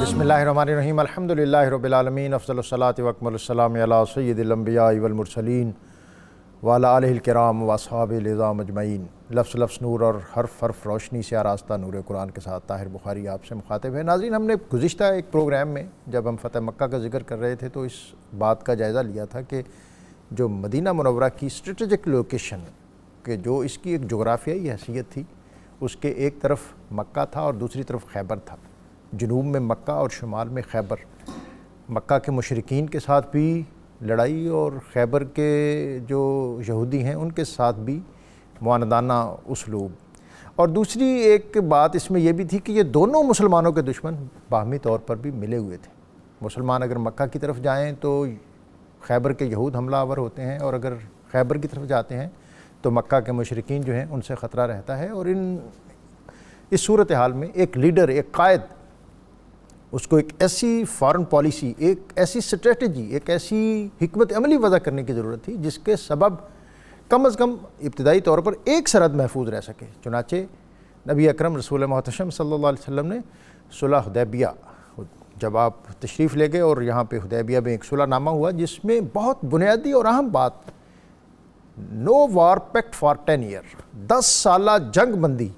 بسم اللہ الرحمن الرحیم الحمدللہ رب العالمین افضل الصلاۃ واکمل السلام علی سید الانبیاء والمرسلین وعلی آلہ الکرام واصحابہ العظام اجمعین۔ لفظ لفظ نور اور حرف حرف روشنی سے آراستہ نور قرآن کے ساتھ طاہر بخاری آپ سے مخاطب ہے۔ ناظرین، ہم نے گزشتہ ایک پروگرام میں جب ہم فتح مکہ کا ذکر کر رہے تھے تو اس بات کا جائزہ لیا تھا کہ جو مدینہ منورہ کی اسٹریٹجک لوکیشن کہ جو اس کی ایک جغرافیائی حیثیت تھی، اس کے ایک طرف مکہ تھا اور دوسری طرف خیبر تھا، جنوب میں مکہ اور شمال میں خیبر۔ مکہ کے مشرکین کے ساتھ بھی لڑائی اور خیبر کے جو یہودی ہیں ان کے ساتھ بھی معاندانہ اسلوب۔ اور دوسری ایک بات اس میں یہ بھی تھی کہ یہ دونوں مسلمانوں کے دشمن باہمی طور پر بھی ملے ہوئے تھے۔ مسلمان اگر مکہ کی طرف جائیں تو خیبر کے یہود حملہ آور ہوتے ہیں، اور اگر خیبر کی طرف جاتے ہیں تو مکہ کے مشرکین جو ہیں ان سے خطرہ رہتا ہے۔ اور اس صورتحال میں ایک لیڈر، ایک قائد، اس کو ایک ایسی فارن پالیسی، ایک ایسی اسٹریٹجی، ایک ایسی حکمت عملی وضع کرنے کی ضرورت تھی جس کے سبب کم از کم ابتدائی طور پر ایک سرحد محفوظ رہ سکے۔ چنانچہ نبی اکرم رسول محتشم صلی اللہ علیہ وسلم نے صلح حدیبیہ، جب آپ تشریف لے گئے اور یہاں پہ حدیبیہ میں ایک صلح نامہ ہوا جس میں بہت بنیادی اور اہم بات، نو وار پیکٹ فار 10 ایئر، 10 سالہ جنگ بندی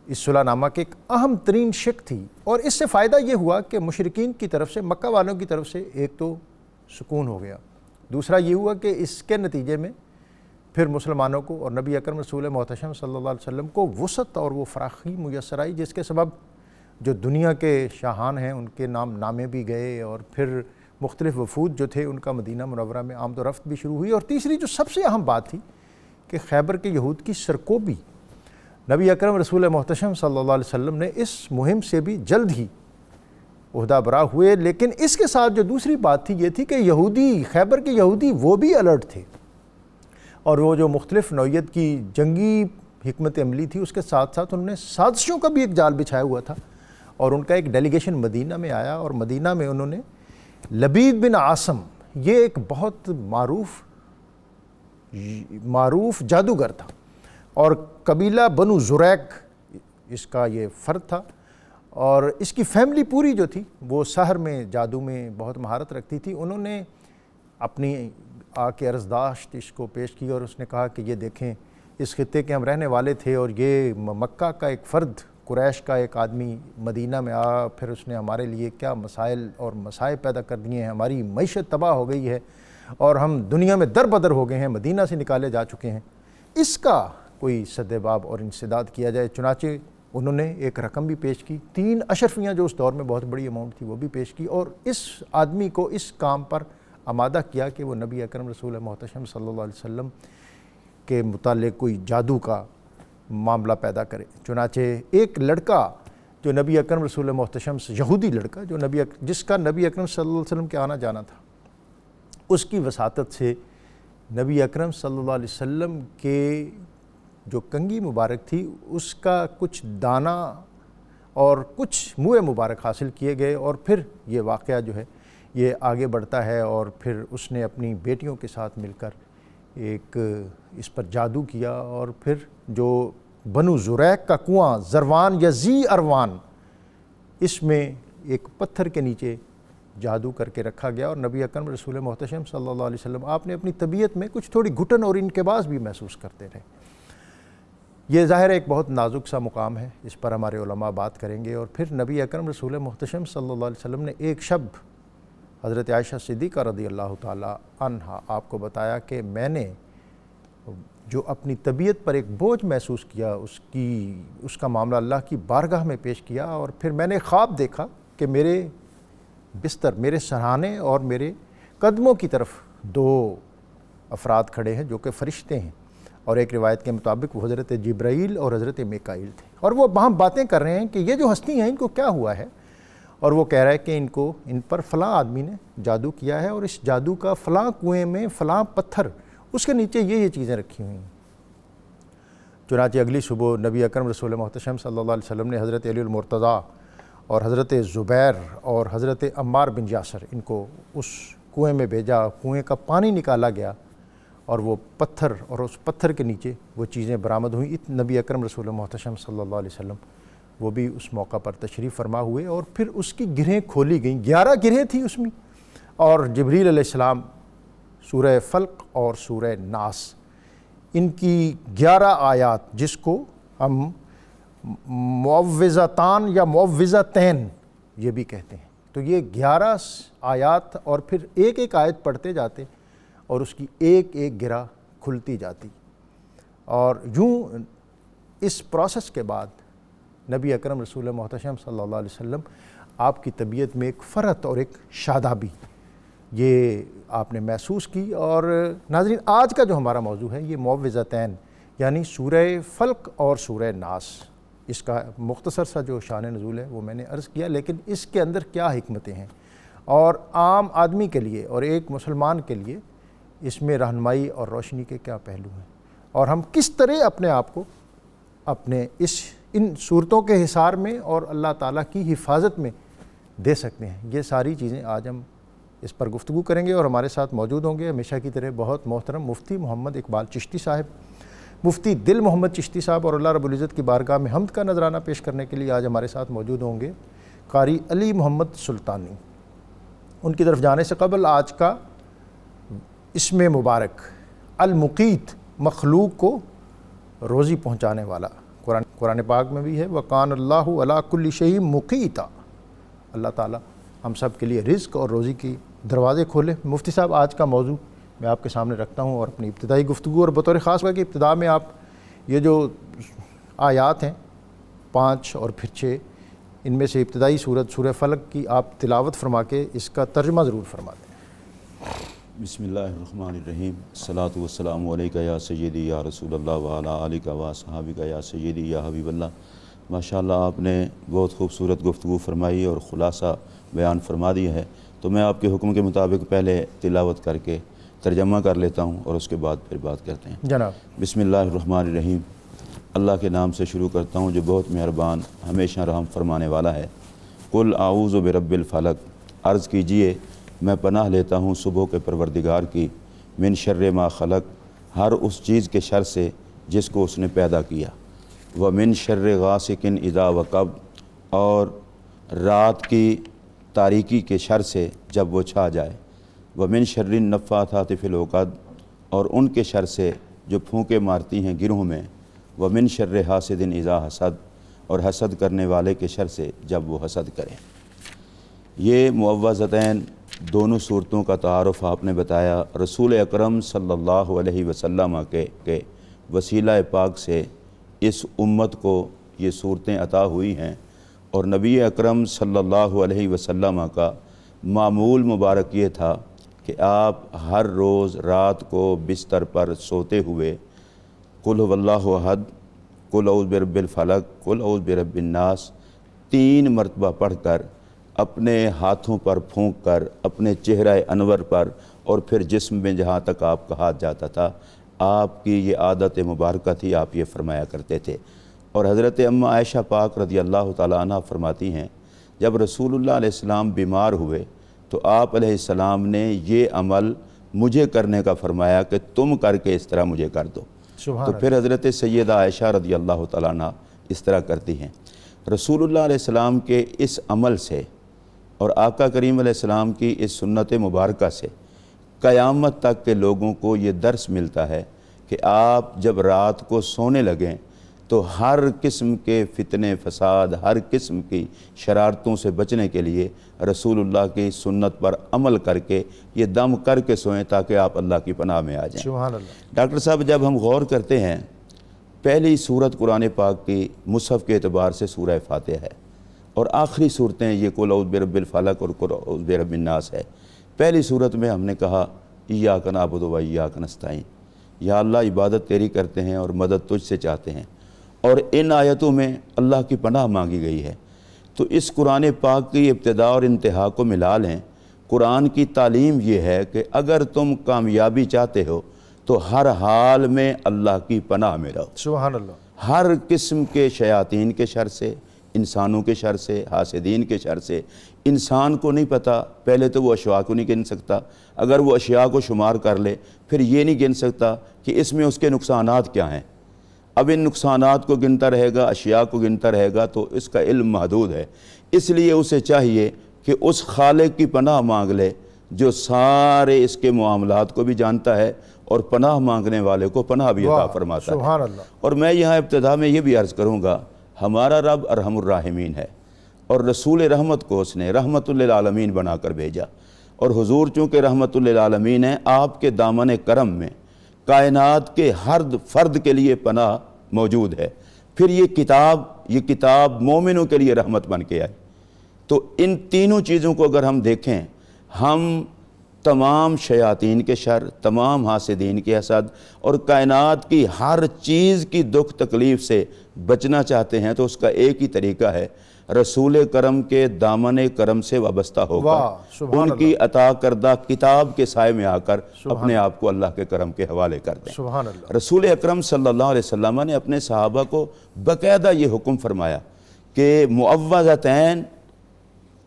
اس صلح نامہ کے ایک اہم ترین شق تھی۔ اور اس سے فائدہ یہ ہوا کہ مشرکین کی طرف سے، مکہ والوں کی طرف سے ایک تو سکون ہو گیا، دوسرا یہ ہوا کہ اس کے نتیجے میں پھر مسلمانوں کو اور نبی اکرم رسول محتشم صلی اللہ علیہ وسلم کو وسعت اور وہ فراخی میسر آئی، جس کے سبب جو دنیا کے شاہان ہیں ان کے نامے بھی گئے، اور پھر مختلف وفود جو تھے ان کا مدینہ منورہ میں آمد و رفت بھی شروع ہوئی۔ اور تیسری جو سب سے اہم بات تھی کہ خیبر کے یہود کی سرکوبی، نبی اکرم رسول محتشم صلی اللہ علیہ وسلم نے اس مہم سے بھی جلد ہی عہدہ برا ہوئے۔ لیکن اس کے ساتھ جو دوسری بات تھی یہ تھی کہ یہودی، خیبر کے یہودی وہ بھی الرٹ تھے، اور وہ جو مختلف نوعیت کی جنگی حکمت عملی تھی اس کے ساتھ ساتھ انہوں نے سازشوں کا بھی ایک جال بچھایا ہوا تھا۔ اور ان کا ایک ڈیلیگیشن مدینہ میں آیا، اور مدینہ میں انہوں نے لبید بن عاصم، یہ ایک بہت معروف جادوگر تھا، اور قبیلہ بنو زریق اس کا یہ فرد تھا، اور اس کی فیملی پوری جو تھی وہ سحر میں، جادو میں بہت مہارت رکھتی تھی۔ انہوں نے اپنی آ کے عرضداشت اس کو پیش کی، اور اس نے کہا کہ یہ دیکھیں، اس خطے کے ہم رہنے والے تھے، اور یہ مکہ کا ایک فرد، قریش کا ایک آدمی مدینہ میں پھر اس نے ہمارے لیے کیا مسائل اور مصائب پیدا کر دیے ہیں، ہماری معیشت تباہ ہو گئی ہے، اور ہم دنیا میں در بدر ہو گئے ہیں، مدینہ سے نکالے جا چکے ہیں، اس کا کوئی سد باب اور انسداد کیا جائے۔ چنانچہ انہوں نے ایک رقم بھی پیش کی، 3 اشرفیاں جو اس دور میں بہت بڑی اماؤنٹ تھی وہ بھی پیش کی، اور اس آدمی کو اس کام پر آمادہ کیا کہ وہ نبی اکرم رسول محتشم صلی اللہ علیہ وسلم کے متعلق کوئی جادو کا معاملہ پیدا کرے۔ چنانچہ ایک لڑکا جو نبی اکرم رسول محتشم سے، یہودی لڑکا جو جس کا نبی اکرم صلی اللہ علیہ وسلم کے آنا جانا تھا، اس کی وساطت سے نبی اکرم صلی اللہ علیہ وسلم کے جو کنگھی مبارک تھی اس کا کچھ دانہ اور کچھ منہ مبارک حاصل کیے گئے، اور پھر یہ واقعہ جو ہے یہ آگے بڑھتا ہے، اور پھر اس نے اپنی بیٹیوں کے ساتھ مل کر ایک اس پر جادو کیا، اور پھر جو بنو زریق کا کنواں زروان یا زی اروان، اس میں ایک پتھر کے نیچے جادو کر کے رکھا گیا، اور نبی اکرم رسول محتشم صلی اللہ علیہ وسلم آپ نے اپنی طبیعت میں کچھ تھوڑی گھٹن اور انقباض بھی محسوس کرتے رہے۔ یہ ظاہر ایک بہت نازک سا مقام ہے، اس پر ہمارے علماء بات کریں گے۔ اور پھر نبی اکرم رسول محتشم صلی اللہ علیہ وسلم نے ایک شب حضرت عائشہ صدیقہ رضی اللہ تعالی عنہا آپ کو بتایا کہ میں نے جو اپنی طبیعت پر ایک بوجھ محسوس کیا، اس کا معاملہ اللہ کی بارگاہ میں پیش کیا، اور پھر میں نے خواب دیکھا کہ میرے بستر، میرے سرہانے اور میرے قدموں کی طرف 2 افراد کھڑے ہیں جو کہ فرشتے ہیں، اور ایک روایت کے مطابق وہ حضرت جبرائیل اور حضرت میکائیل تھے، اور وہ وہاں باتیں کر رہے ہیں کہ یہ جو ہستی ہیں ان کو کیا ہوا ہے، اور وہ کہہ رہا ہے کہ ان پر فلاں آدمی نے جادو کیا ہے، اور اس جادو کا فلاں کنویں میں فلاں پتھر، اس کے نیچے یہ چیزیں رکھی ہوئی ہیں۔ چنانچہ اگلی صبح نبی اکرم رسول محتشم صلی اللہ علیہ وسلم نے حضرت علی المرتضیٰ اور حضرت زبیر اور حضرت عمار بن یاسر ان کو اس کنویں میں بھیجا، کنویں کا پانی نکالا گیا، اور وہ پتھر، اور اس پتھر کے نیچے وہ چیزیں برآمد ہوئیں۔ نبی اکرم رسول محتشم صلی اللہ علیہ وسلم وہ بھی اس موقع پر تشریف فرما ہوئے اور پھر اس کی گرہیں کھولی گئیں. 11 گرہیں تھیں اس میں, اور جبریل علیہ السلام سورہ فلق اور سورہ ناس, ان کی 11 آیات جس کو ہم معوذتان یا معوذتین یہ بھی کہتے ہیں, تو یہ 11 آیات اور پھر ایک ایک آیت پڑھتے جاتے اور اس کی ایک ایک گرہ کھلتی جاتی. اور یوں اس پروسیس کے بعد نبی اکرم رسول محتشم صلی اللہ علیہ وسلم آپ کی طبیعت میں ایک فرحت اور ایک شادابی یہ آپ نے محسوس کی. اور ناظرین, آج کا جو ہمارا موضوع ہے یہ معوذتین یعنی سورہ فلق اور سورہ ناس. اس کا مختصر سا جو شان نزول ہے وہ میں نے عرض کیا, لیکن اس کے اندر کیا حکمتیں ہیں اور عام آدمی کے لیے اور ایک مسلمان کے لیے اس میں رہنمائی اور روشنی کے کیا پہلو ہیں, اور ہم کس طرح اپنے آپ کو اپنے ان صورتوں کے حصار میں اور اللہ تعالیٰ کی حفاظت میں دے سکتے ہیں. یہ ساری چیزیں آج ہم اس پر گفتگو کریں گے. اور ہمارے ساتھ موجود ہوں گے ہمیشہ کی طرح بہت محترم مفتی محمد اقبال چشتی صاحب, مفتی دل محمد چشتی صاحب, اور اللہ رب العزت کی بارگاہ میں حمد کا نذرانہ پیش کرنے کے لیے آج ہمارے ساتھ موجود ہوں گے قاری علی محمد سلطانی. ان کی طرف جانے سے قبل آج کا اسم مبارک المقیت, مخلوق کو روزی پہنچانے والا, قرآن پاک میں بھی ہے وَقَانَ اللَّهُ عَلَىٰ كُلِّ شَيْءٍ مُقِیتًا. اللہ تعالیٰ ہم سب کے لیے رزق اور روزی کی دروازے کھولے. مفتی صاحب, آج کا موضوع میں آپ کے سامنے رکھتا ہوں اور اپنی ابتدائی گفتگو, اور بطور خاص ہوا کہ ابتدا میں آپ یہ جو آیات ہیں 5 اور پھر 6, ان میں سے ابتدائی سورت سورہ فلق کی آپ تلاوت فرما کے اس کا ترجمہ ضرور فرما دیں. بسم اللہ الرحمن الرحیم. الصلاۃ والسلام علیکہ یا سیدی یا رسول اللہ وعلیٰ آلکہ و صحابکہ یا سیدی یا حبیب اللہ. ماشاءاللہ آپ نے بہت خوبصورت گفتگو فرمائی اور خلاصہ بیان فرما دیا ہے, تو میں آپ کے حکم کے مطابق پہلے تلاوت کر کے ترجمہ کر لیتا ہوں اور اس کے بعد پھر بات کرتے ہیں. جناب. بسم اللہ الرحمن الرحیم. اللہ کے نام سے شروع کرتا ہوں جو بہت مہربان ہمیشہ رحم فرمانے والا ہے. قل اعوذ برب الفلق, عرض کیجئے میں پناہ لیتا ہوں صبح کے پروردگار کی, من شر ما خلق, ہر اس چیز کے شر سے جس کو اس نے پیدا کیا, ومن شر غاسق اذا وقب, اور رات کی تاریکی کے شر سے جب وہ چھا جائے, ومن شر النفاثات فی العقد, اور ان کے شر سے جو پھونکے مارتی ہیں گروہ میں, ومن شر حاسد اذا حسد, اور حسد کرنے والے کے شر سے جب وہ حسد کرے. یہ معوذتین دونوں صورتوں کا تعارف آپ نے بتایا. رسول اکرم صلی اللہ علیہ وسلم کے وسیلہ پاک سے اس امت کو یہ صورتیں عطا ہوئی ہیں, اور نبی اکرم صلی اللہ علیہ وسلم کا معمول مبارک یہ تھا کہ آپ ہر روز رات کو بستر پر سوتے ہوئے قل هو اللہ احد, قل اعوذ برب الفلق, قل اعوذ برب الناس 3 مرتبہ پڑھ کر اپنے ہاتھوں پر پھونک کر اپنے چہرہ انور پر اور پھر جسم میں جہاں تک آپ کا ہاتھ جاتا تھا, آپ کی یہ عادت مبارکہ تھی, آپ یہ فرمایا کرتے تھے. اور حضرت اماں عائشہ پاک رضی اللہ تعالیٰ عنہ فرماتی ہیں جب رسول اللہ علیہ السلام بیمار ہوئے تو آپ علیہ السلام نے یہ عمل مجھے کرنے کا فرمایا کہ تم کر کے اس طرح مجھے کر دو. تو پھر حضرت سیدہ عائشہ رضی اللہ تعالیٰ عنہ اس طرح کرتی ہیں. رسول اللہ علیہ السلام کے اس عمل سے اور آقا کریم علیہ السلام کی اس سنت مبارکہ سے قیامت تک کے لوگوں کو یہ درس ملتا ہے کہ آپ جب رات کو سونے لگیں تو ہر قسم کے فتنے فساد, ہر قسم کی شرارتوں سے بچنے کے لیے رسول اللہ کی سنت پر عمل کر کے یہ دم کر کے سوئیں تاکہ آپ اللہ کی پناہ میں آ جائیں. سبحان اللہ. ڈاکٹر صاحب, جب ہم غور کرتے ہیں پہلی سورت قرآن پاک کی مصحف کے اعتبار سے سورہ فاتحہ ہے, اور آخری صورتیں یہ قل اعوذ برب الفلق اور قل اعوذ برب الناس ہے. پہلی صورت میں ہم نے کہا ایاک نعبد و ایاک نستعین, یا اللہ عبادت تیری کرتے ہیں اور مدد تجھ سے چاہتے ہیں, اور ان آیتوں میں اللہ کی پناہ مانگی گئی ہے. تو اس قرآن پاک کی ابتدا اور انتہا کو ملا لیں. قرآن کی تعلیم یہ ہے کہ اگر تم کامیابی چاہتے ہو تو ہر حال میں اللہ کی پناہ میں رہو. سبحان اللہ. ہر قسم کے شیاطین کے شر سے, انسانوں کے شر سے, حاسدین کے شر سے. انسان کو نہیں پتہ, پہلے تو وہ اشیاء کو نہیں گن سکتا, اگر وہ اشیاء کو شمار کر لے پھر یہ نہیں گن سکتا کہ اس میں اس کے نقصانات کیا ہیں. اب ان نقصانات کو گنتا رہے گا، اشیاء کو گنتا رہے گا تو اس کا علم محدود ہے۔ اس لیے اسے چاہیے کہ اس خالق کی پناہ مانگ لے جو سارے اس کے معاملات کو بھی جانتا ہے اور پناہ مانگنے والے کو پناہ بھی عطا فرماتا ہے۔ سبحان اللہ۔ اور میں یہاں ابتدا میں یہ بھی عرض کروں گا، ہمارا رب ارحم الراحمین ہے، اور رسول رحمت کو اس نے رحمت للعالمین بنا کر بھیجا، اور حضور چونکہ رحمت للعالمین ہیں، آپ کے دامن کرم میں کائنات کے ہر فرد کے لیے پناہ موجود ہے۔ پھر یہ کتاب مومنوں کے لیے رحمت بن کے آئی۔ تو ان تینوں چیزوں کو اگر ہم دیکھیں، ہم تمام شیاطین کے شر، تمام حاسدین کے حسد اور کائنات کی ہر چیز کی دکھ تکلیف سے بچنا چاہتے ہیں تو اس کا ایک ہی طریقہ ہے، رسول کرم کے دامن کرم سے وابستہ ہو کر ان کی عطا کردہ کتاب کے سائے میں آ کر اپنے آپ کو اللہ کے کرم کے حوالے کر دیں۔ سبحان اللہ۔ رسول اکرم صلی اللہ علیہ وسلم نے اپنے صحابہ کو باقاعدہ یہ حکم فرمایا کہ معوذتین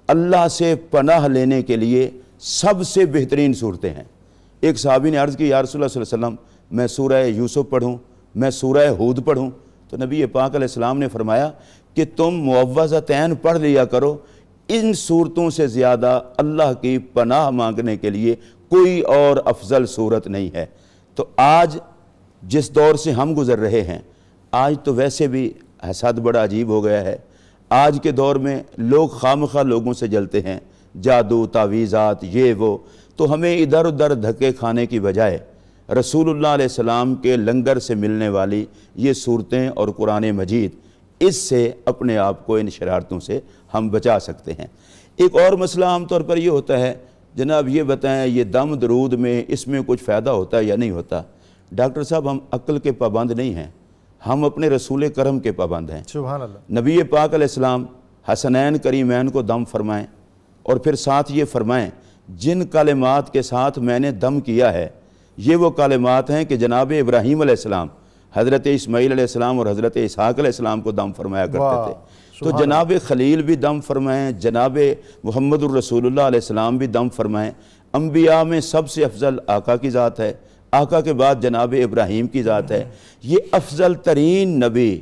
اللہ سے پناہ لینے کے لیے سب سے بہترین صورتیں ہیں۔ ایک صحابی نے عرض کی، یا رسول اللہ صلی اللہ علیہ وسلم میں سورہ یوسف پڑھوں، میں سورہ ہود پڑھوں؟ تو نبی پاک علیہ السلام نے فرمایا کہ تم معوذتین پڑھ لیا کرو، ان صورتوں سے زیادہ اللہ کی پناہ مانگنے کے لیے کوئی اور افضل صورت نہیں ہے۔ تو آج جس دور سے ہم گزر رہے ہیں، آج تو ویسے بھی حسد بڑا عجیب ہو گیا ہے۔ آج کے دور میں لوگ خامخواہ لوگوں سے جلتے ہیں، جادو، تعویذات، یہ وہ، تو ہمیں ادھر ادھر دھکے کھانے کی بجائے رسول اللہ علیہ السلام کے لنگر سے ملنے والی یہ صورتیں اور قرآن مجید، اس سے اپنے آپ کو ان شرارتوں سے ہم بچا سکتے ہیں۔ ایک اور مسئلہ عام طور پر یہ ہوتا ہے، جناب یہ بتائیں یہ دم درود میں اس میں کچھ فائدہ ہوتا ہے یا نہیں ہوتا؟ ڈاکٹر صاحب ہم عقل کے پابند نہیں ہیں، ہم اپنے رسول کرم کے پابند ہیں۔ سبحان اللہ۔ نبی پاک علیہ السلام حسنین کریمین کو دم فرمائیں، اور پھر ساتھ یہ فرمائیں جن کلمات کے ساتھ میں نے دم کیا ہے یہ وہ کلمات ہیں کہ جناب ابراہیم علیہ السلام حضرت اسماعیل علیہ السلام اور حضرت اسحاق علیہ السلام کو دم فرمایا کرتے تھے۔ تو جناب خلیل بھی دم فرمائیں، جناب محمد الرسول اللہ علیہ السلام بھی دم فرمائیں۔ انبیاء میں سب سے افضل آقا کی ذات ہے، آقا کے بعد جناب ابراہیم کی ذات ہے، یہ افضل ترین نبی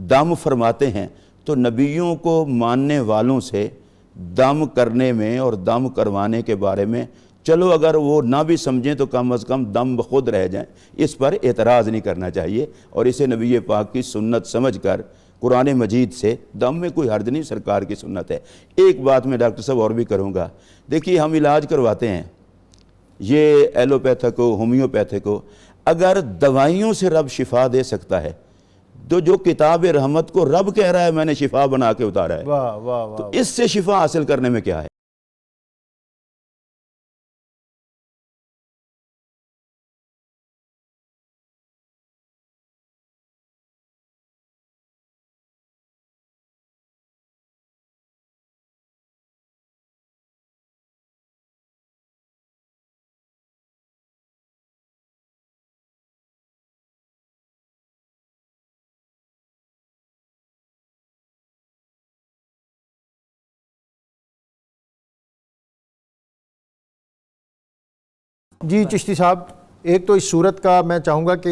دم فرماتے ہیں۔ تو نبیوں کو ماننے والوں سے دم کرنے میں اور دم کروانے کے بارے میں چلو اگر وہ نہ بھی سمجھیں تو کم از کم دم بخود رہ جائیں، اس پر اعتراض نہیں کرنا چاہیے، اور اسے نبی پاک کی سنت سمجھ کر قرآن مجید سے دم میں کوئی حرج نہیں، سرکار کی سنت ہے۔ ایک بات میں ڈاکٹر صاحب اور بھی کروں گا، دیکھیے ہم علاج کرواتے ہیں، یہ ایلوپیتھک ہو، ہومیوپیتھک ہو، اگر دوائیوں سے رب شفا دے سکتا ہے تو جو کتاب رحمت کو رب کہہ رہا ہے میں نے شفا بنا کے اتارا ہے، واہ واہ واہ، تو اس سے شفا حاصل کرنے میں کیا ہے؟ جی چشتی صاحب، ایک تو اس صورت کا میں چاہوں گا کہ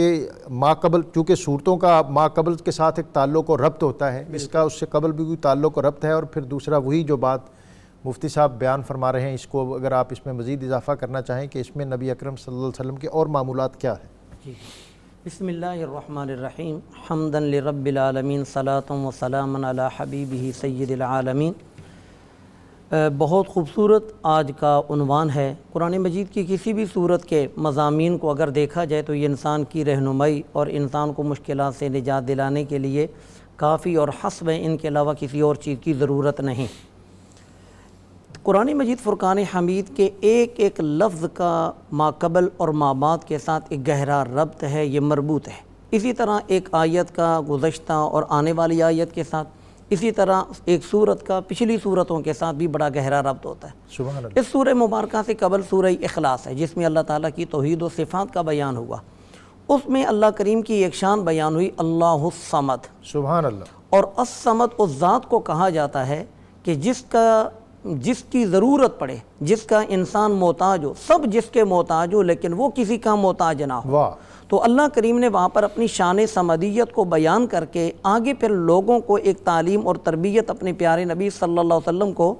ماقبل، چونکہ صورتوں کا ماقبل کے ساتھ ایک تعلق و ربط ہوتا ہے، اس کا اس سے قبل بھی کوئی تعلق و ربط ہے، اور پھر دوسرا وہی جو بات مفتی صاحب بیان فرما رہے ہیں، اس کو اگر آپ اس میں مزید اضافہ کرنا چاہیں کہ اس میں نبی اکرم صلی اللہ علیہ وسلم کے اور معمولات کیا ہیں؟ جی بسم اللہ الرحمن الرحیم، حمدا لرب العالمین، صلاۃ و سلام علی حبیبہ سید العالمین۔ بہت خوبصورت آج کا عنوان ہے۔ قرآن مجید کی کسی بھی صورت کے مضامین کو اگر دیکھا جائے تو یہ انسان کی رہنمائی اور انسان کو مشکلات سے نجات دلانے کے لیے کافی اور حسب ہے، ان کے علاوہ کسی اور چیز کی ضرورت نہیں۔ قرآن مجید فرقان حمید کے ایک ایک لفظ کا ماقبل اور مابعد کے ساتھ ایک گہرا ربط ہے، یہ مربوط ہے۔ اسی طرح ایک آیت کا گزشتہ اور آنے والی آیت کے ساتھ، اسی طرح ایک سورت کا پچھلی سورتوں کے ساتھ بھی بڑا گہرا ربط ہوتا ہے۔ سبحان اللہ۔ اس سورہ مبارکہ سے قبل سورہ اخلاص ہے، جس میں اللہ تعالیٰ کی توحید و صفات کا بیان ہوا۔ اس میں اللہ کریم کی ایک شان بیان ہوئی، اللہ الصمد۔ سبحان اللہ۔ اور الصمد اس ذات کو کہا جاتا ہے کہ جس کا جس کی ضرورت پڑے، جس کا انسان محتاج ہو، سب جس کے محتاج ہو لیکن وہ کسی کا محتاج نہ ہو۔ واہ، تو اللہ کریم نے وہاں پر اپنی شان سمدیت کو بیان کر کے آگے پھر لوگوں کو ایک تعلیم اور تربیت اپنے پیارے نبی صلی اللہ علیہ وسلم کو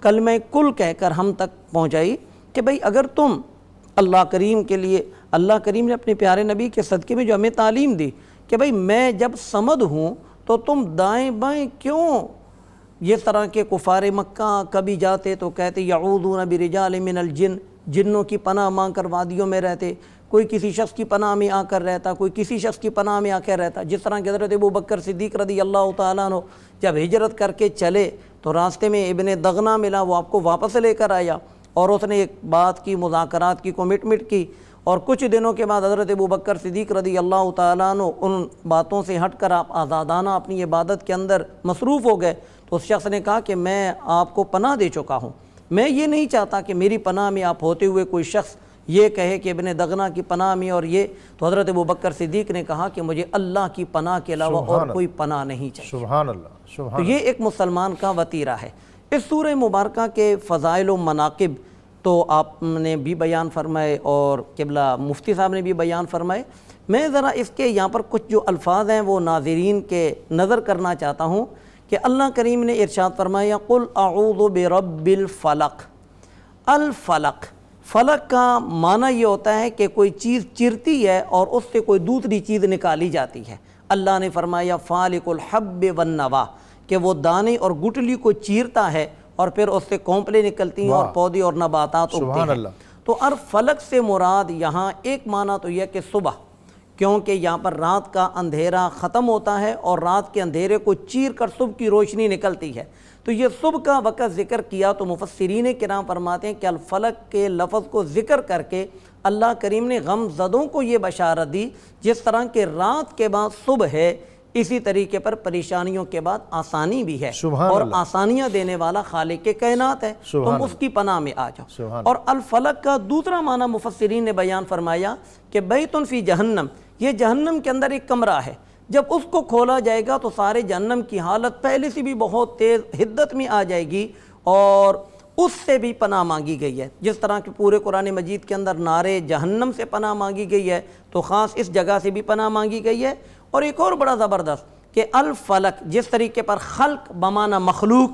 کلمہ کل کہہ کر ہم تک پہنچائی کہ بھئی اگر تم اللہ کریم کے لیے، اللہ کریم نے اپنے پیارے نبی کے صدقے میں جو ہمیں تعلیم دی کہ بھئی میں جب صمد ہوں تو تم دائیں بائیں کیوں یہ طرح کے کفار مکہ کبھی جاتے تو کہتے یعوذون برجال من الجن، جنوں کی پناہ مانگ کر وادیوں میں رہتے، کوئی کسی شخص کی پناہ میں آ کر رہتا، کوئی کسی شخص کی پناہ میں آ کر رہتا، جس طرح کہ حضرت ابوبکر صدیق رضی اللہ تعالیٰ عنہ جب ہجرت کر کے چلے تو راستے میں ابن دغنہ ملا، وہ آپ کو واپس لے کر آیا اور اس نے ایک بات کی، مذاکرات کی، کمٹمنٹ کی، اور کچھ دنوں کے بعد حضرت ابوبکر صدیق رضی اللہ تعالیٰ عنہ ان باتوں سے ہٹ کر آپ آزادانہ اپنی عبادت کے اندر مصروف ہو گئے، تو اس شخص نے کہا کہ میں آپ کو پناہ دے چکا ہوں، میں یہ نہیں چاہتا کہ میری پناہ میں آپ ہوتے ہوئے کوئی شخص یہ کہے کہ ابن دغنہ کی پناہ میں اور یہ، تو حضرت ابوبکر صدیق نے کہا کہ مجھے اللہ کی پناہ کے علاوہ اور کوئی پناہ نہیں چاہیے۔ سبحان اللہ، سبحان تو یہ ایک مسلمان کا وطیرہ ہے۔ اس سورہ مبارکہ کے فضائل و مناقب تو آپ نے بھی بیان فرمائے اور قبلہ مفتی صاحب نے بھی بیان فرمائے، میں ذرا اس کے یہاں پر کچھ جو الفاظ ہیں وہ ناظرین کے نظر کرنا چاہتا ہوں کہ اللہ کریم نے ارشاد فرمایا قل اعوذ برب الفلق۔ الفلق، فلق کا معنی یہ ہوتا ہے کہ کوئی چیز چرتی ہے اور اس سے کوئی دوسری چیز نکالی جاتی ہے۔ اللہ نے فرمایا فالق الحب والنوا، کہ وہ دانے اور گٹلی کو چیرتا ہے اور پھر اس سے کونپلیں نکلتی ہیں اور پودے اور نباتات اگتے ہیں۔ تو فلق سے مراد یہاں ایک معنی تو یہ کہ صبح، کیونکہ یہاں پر رات کا اندھیرا ختم ہوتا ہے اور رات کے اندھیرے کو چیر کر صبح کی روشنی نکلتی ہے، تو یہ صبح کا وقت ذکر کیا تو مفسرین کرام فرماتے ہیں کہ الفلق کے لفظ کو ذکر کر کے اللہ کریم نے غم زدوں کو یہ بشارت دی، جس طرح کہ رات کے بعد صبح ہے اسی طریقے پر پریشانیوں کے بعد آسانی بھی ہے، اور آسانیاں دینے والا خالق کائنات ہے، تم اس کی پناہ میں آ جاؤ۔ اور الفلق کا دوسرا معنی مفسرین نے بیان فرمایا کہ بیت فی جہنم، یہ جہنم کے اندر ایک کمرہ ہے، جب اس کو کھولا جائے گا تو سارے جہنم کی حالت پہلے سے بھی بہت تیز حدت میں آ جائے گی اور اس سے بھی پناہ مانگی گئی ہے۔ جس طرح کہ پورے قرآن مجید کے اندر نارے جہنم سے پناہ مانگی گئی ہے تو خاص اس جگہ سے بھی پناہ مانگی گئی ہے۔ اور ایک اور بڑا زبردست کہ الفلق، جس طریقے پر خلق بمعنی مخلوق،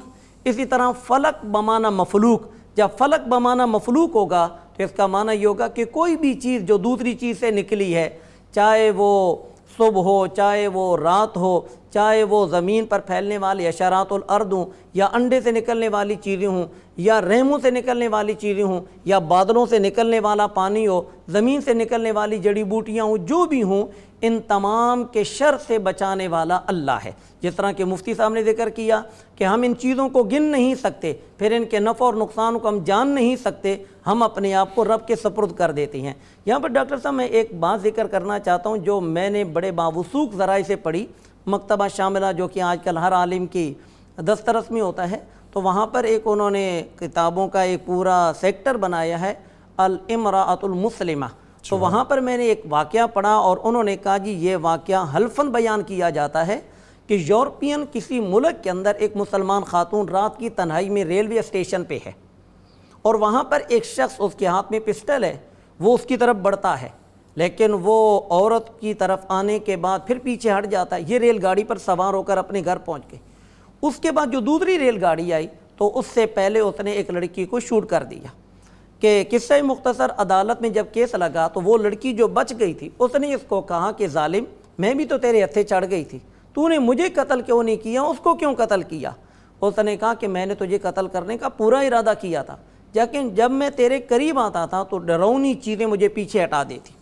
اسی طرح فلق بمعنی مفلوق۔ جب فلق بمعنی مفلوق ہوگا تو اس کا معنی یہ ہوگا کہ کوئی بھی چیز جو دوسری چیز سے نکلی ہے، چاہے وہ صبح ہو، چاہے وہ رات ہو، چاہے وہ زمین پر پھیلنے والے حشرات الارض ہوں، یا انڈے سے نکلنے والی چیزیں ہوں، یا رحموں سے نکلنے والی چیزیں ہوں، یا بادلوں سے نکلنے والا پانی ہو، زمین سے نکلنے والی جڑی بوٹیاں ہوں، جو بھی ہوں، ان تمام کے شر سے بچانے والا اللہ ہے۔ جس طرح کہ مفتی صاحب نے ذکر کیا کہ ہم ان چیزوں کو گن نہیں سکتے، پھر ان کے نفع اور نقصان کو ہم جان نہیں سکتے، ہم اپنے آپ کو رب کے سپرد کر دیتے ہیں۔ یہاں پر ڈاکٹر صاحب میں ایک بات ذکر کرنا چاہتا ہوں جو میں نے بڑے باوثوق ذرائع سے پڑھی، مکتبہ شاملہ جو کہ آج کل ہر عالم کی دسترس میں ہوتا ہے، تو وہاں پر ایک انہوں نے کتابوں کا ایک پورا سیکٹر بنایا ہے الامرأۃ المسلمہ، تو وہاں پر میں نے ایک واقعہ پڑھا اور انہوں نے کہا جی یہ واقعہ حلفاً بیان کیا جاتا ہے کہ یورپین کسی ملک کے اندر ایک مسلمان خاتون رات کی تنہائی میں ریلوے اسٹیشن پہ ہے اور وہاں پر ایک شخص اس کے ہاتھ میں پسٹل ہے، وہ اس کی طرف بڑھتا ہے لیکن وہ عورت کی طرف آنے کے بعد پھر پیچھے ہٹ جاتا ہے۔ یہ ریل گاڑی پر سوار ہو کر اپنے گھر پہنچ گئی۔ اس کے بعد جو دوسری ریل گاڑی آئی تو اس سے پہلے اس نے ایک لڑکی کو شوٹ کر دیا کہ قصہ مختصر عدالت میں جب کیس لگا تو وہ لڑکی جو بچ گئی تھی اس نے اس کو کہا کہ ظالم، میں بھی تو تیرے ہتھے چڑھ گئی تھی، تو نے مجھے قتل کیوں نہیں کیا، اس کو کیوں قتل کیا؟ اس نے کہا کہ میں نے تجھے قتل کرنے کا پورا ارادہ کیا تھا، لیکن جب میں تیرے قریب آتا تھا تو ڈراؤنی چیزیں مجھے پیچھے ہٹا دیتی،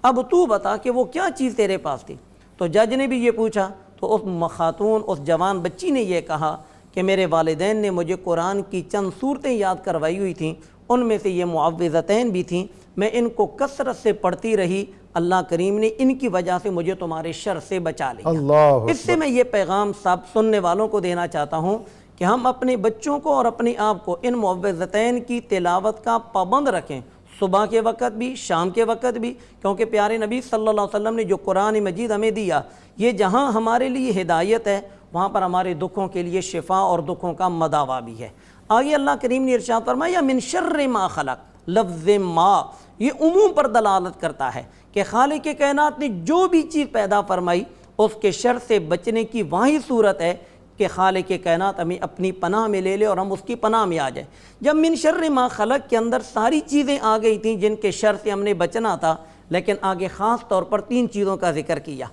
اب تو بتا کہ وہ کیا چیز تیرے پاس تھی؟ تو جج نے بھی یہ پوچھا تو اس خاتون، اس جوان بچی نے یہ کہا کہ میرے والدین نے مجھے قرآن کی چند صورتیں یاد کروائی ہوئی تھیں، ان میں سے یہ معوذتین بھی تھیں، میں ان کو کثرت سے پڑھتی رہی، اللہ کریم نے ان کی وجہ سے مجھے تمہارے شر سے بچا لیا۔ اس سے میں یہ پیغام سب سننے والوں کو دینا چاہتا ہوں کہ ہم اپنے بچوں کو اور اپنے آپ کو ان معوذتین کی تلاوت کا پابند رکھیں، صبح کے وقت بھی، شام کے وقت بھی، کیونکہ پیارے نبی صلی اللہ علیہ وسلم نے جو قرآن مجید ہمیں دیا، یہ جہاں ہمارے لیے ہدایت ہے وہاں پر ہمارے دکھوں کے لیے شفا اور دکھوں کا مداوا بھی ہے۔ آگے اللہ کریم نے ارشاد فرمایا من شر ما خلق، لفظ ما یہ عموم پر دلالت کرتا ہے کہ خالق کائنات نے جو بھی چیز پیدا فرمائی اس کے شر سے بچنے کی واحد صورت ہے کہ خالق کائنات ہمیں اپنی پناہ میں لے لے اور ہم اس کی پناہ میں آ جائیں۔ جب من شر ما خلق کے اندر ساری چیزیں آ گئی تھیں جن کے شر سے ہم نے بچنا تھا، لیکن آگے خاص طور پر 3 چیزوں کا ذکر کیا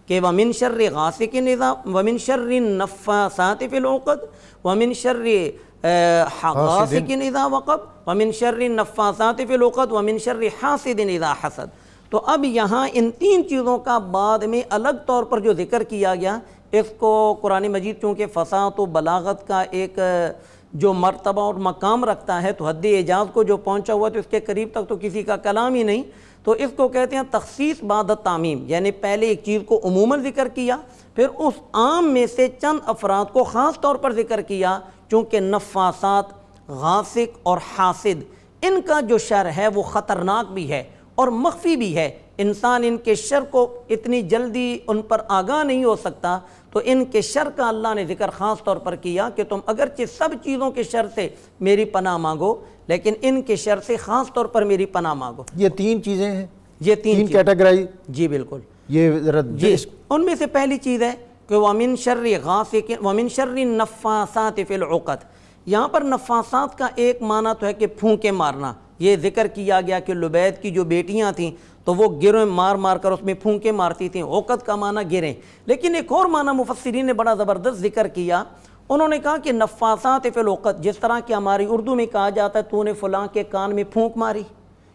کہ وَمِن شَرِّ غَاسِقٍ اِذَا وَمِن شَرِّ النَّفَّاثَاتِ فِي الْعُقَدِ وَمِن شَرِّ غَاسِقٍ اِذَا وَقَبَ وَمِن شَرِّ النَّفَّاثَاتِ فِي الْعُقَدِ وَمِن شَرِّ حَاسِدٍ اِذَا حَسَدَ۔ تو اب یہاں ان 3 چیزوں کا بعد میں الگ طور پر جو ذکر کیا گیا، اس کو قرآن مجید چونکہ فصاحت و بلاغت کا ایک جو مرتبہ اور مقام رکھتا ہے تو حد اعجاز کو جو پہنچا ہوا تو اس کے قریب تک تو کسی کا کلام ہی نہیں، تو اس کو کہتے ہیں تخصیص بعد تعمیم، یعنی پہلے ایک چیز کو عموماً ذکر کیا، پھر اس عام میں سے چند افراد کو خاص طور پر ذکر کیا، چونکہ نفاسات، غاسق اور حاسد ان کا جو شر ہے وہ خطرناک بھی ہے اور مخفی بھی ہے، انسان ان کے شر کو اتنی جلدی ان پر آگاہ نہیں ہو سکتا، تو ان کے شر کا اللہ نے ذکر خاص طور پر کیا کہ تم اگرچہ سب چیزوں کے شر سے میری پناہ مانگو لیکن ان کے شر سے خاص طور پر میری پناہ مانگو۔ یہ 3 چیزیں ہیں، یہ 3 کیٹیگرائی، جی بالکل، یہ ذرا جی ان میں سے پہلی چیز ہے کہ وَمِن شَرِّ غَاسِقٍ وَمِن شَرِّ النَّفَّاثَاتِ فِي الْعُقَدِ۔ یہاں پر نفاسات کا ایک معنی تو ہے کہ پھونکے مارنا، یہ ذکر کیا گیا کہ لبید کی جو بیٹیاں تھیں تو وہ گریں مار مار کر اس میں پھونکے مارتی تھیں، عقد کا معنی گریں، لیکن ایک اور معنی مفسرین نے بڑا زبردست ذکر کیا، انہوں نے کہا کہ نفاسات فی العقد، جس طرح کہ ہماری اردو میں کہا جاتا ہے تو نے فلاں کے کان میں پھونک ماری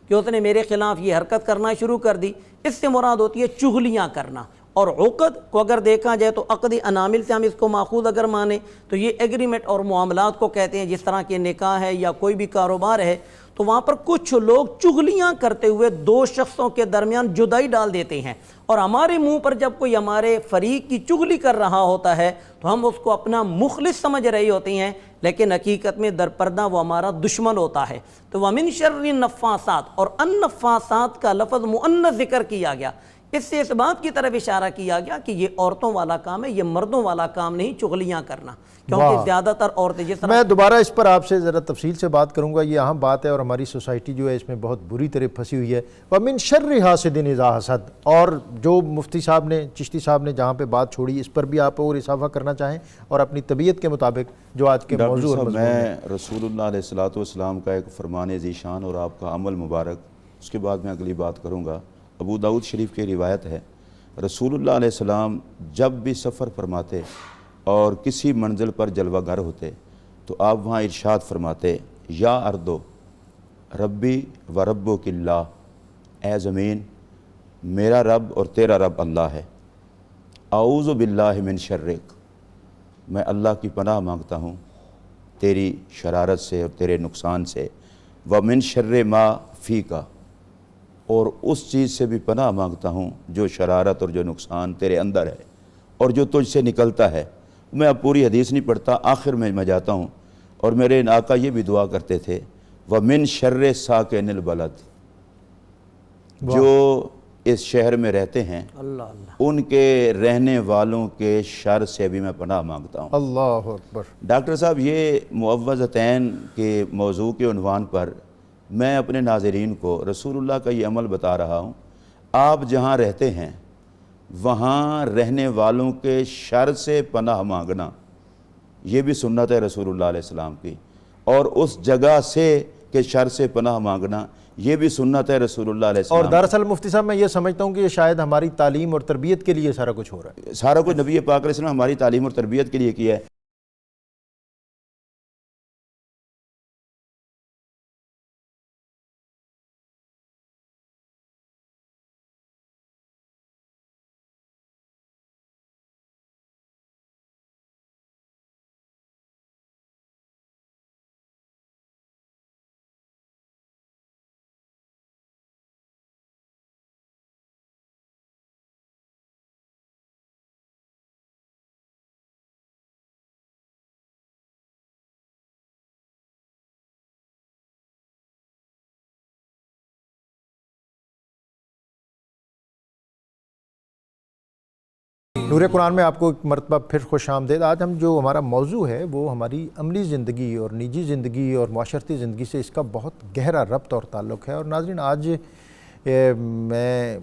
کہ اس نے میرے خلاف یہ حرکت کرنا شروع کر دی، اس سے مراد ہوتی ہے چغلیاں کرنا۔ اور عقد کو اگر دیکھا جائے تو عقد انامل سے ہم اس کو ماخوذ اگر مانیں تو یہ ایگریمنٹ اور معاملات کو کہتے ہیں، جس طرح کہ نکاح ہے یا کوئی بھی کاروبار ہے تو وہاں پر کچھ لوگ چغلیاں کرتے ہوئے 2 شخصوں کے درمیان جدائی ڈال دیتے ہیں، اور ہمارے منہ پر جب کوئی ہمارے فریق کی چغلی کر رہا ہوتا ہے تو ہم اس کو اپنا مخلص سمجھ رہی ہوتی ہیں، لیکن حقیقت میں در پردہ وہ ہمارا دشمن ہوتا ہے۔ تو وَمِن شَرِّ النَّفَّاثَاتِ اور النفاسات کا لفظ مؤنث ذکر کیا گیا، اس سے اس بات کی طرف اشارہ کیا گیا کہ یہ عورتوں والا کام ہے، یہ مردوں والا کام نہیں چغلیاں کرنا، کیونکہ زیادہ تر عورتیں جس طرح میں دوبارہ اس پر آپ سے ذرا تفصیل سے بات کروں گا، یہ اہم بات ہے اور ہماری سوسائٹی جو ہے اس میں بہت بری طرح پھنسی ہوئی ہے۔ وَمِن شَرِّ حَاسِدٍ اِذَا حَسَدَ، اور جو مفتی صاحب نے، چشتی صاحب نے جہاں پہ بات چھوڑی اس پر بھی آپ اور اضافہ کرنا چاہیں اور اپنی طبیعت کے مطابق جو آج کے موضوع اور مضمون ہے۔ میں رسول اللہ علیہ الصلوۃ والسلام کا ایک فرمان ذیشان اور آپ کا عمل مبارک، اس کے بعد میں اگلی بات کروں گا۔ ابو داؤد شریف کی روایت ہے، رسول اللہ علیہ السلام جب بھی سفر فرماتے اور کسی منزل پر جلوہ گر ہوتے تو آپ وہاں ارشاد فرماتے، یا اردو ربی و ربک اللہ، اے زمین میرا رب اور تیرا رب اللہ ہے، اعوذ باللہ من شرک، میں اللہ کی پناہ مانگتا ہوں تیری شرارت سے اور تیرے نقصان سے، ومن شر ما فیکا، اور اس چیز سے بھی پناہ مانگتا ہوں جو شرارت اور جو نقصان تیرے اندر ہے اور جو تجھ سے نکلتا ہے۔ میں اب پوری حدیث نہیں پڑھتا، آخر میں جاتا ہوں، اور میرے آقا یہ بھی دعا کرتے تھے، وَمِن شَرِّ سَاكِنِ الْبَلَدِ، جو اس شہر میں رہتے ہیں اللہ اللہ ان کے رہنے والوں کے شر سے بھی میں پناہ مانگتا ہوں۔ اللہ اکبر۔ ڈاکٹر صاحب، یہ معوذتین کے موضوع کے عنوان پر میں اپنے ناظرین کو رسول اللہ کا یہ عمل بتا رہا ہوں، آپ جہاں رہتے ہیں وہاں رہنے والوں کے شر سے پناہ مانگنا، یہ بھی سنت ہے رسول اللہ علیہ السلام کی، اور اس جگہ سے کہ شر سے پناہ مانگنا یہ بھی سنت ہے رسول اللہ علیہ السلام اور دراصل مفتی صاحب میں یہ سمجھتا ہوں کہ یہ شاید ہماری تعلیم اور تربیت کے لیے سارا کچھ ہو رہا ہے۔ سارا کچھ نبی پاک علیہ السلام ہماری تعلیم اور تربیت کے لیے کیا ہے۔ نور قرآن میں آپ کو ایک مرتبہ پھر خوش آمدید۔ آج ہم جو ہمارا موضوع ہے وہ ہماری عملی زندگی اور نجی زندگی اور معاشرتی زندگی سے اس کا بہت گہرا ربط اور تعلق ہے۔ اور ناظرین، آج میں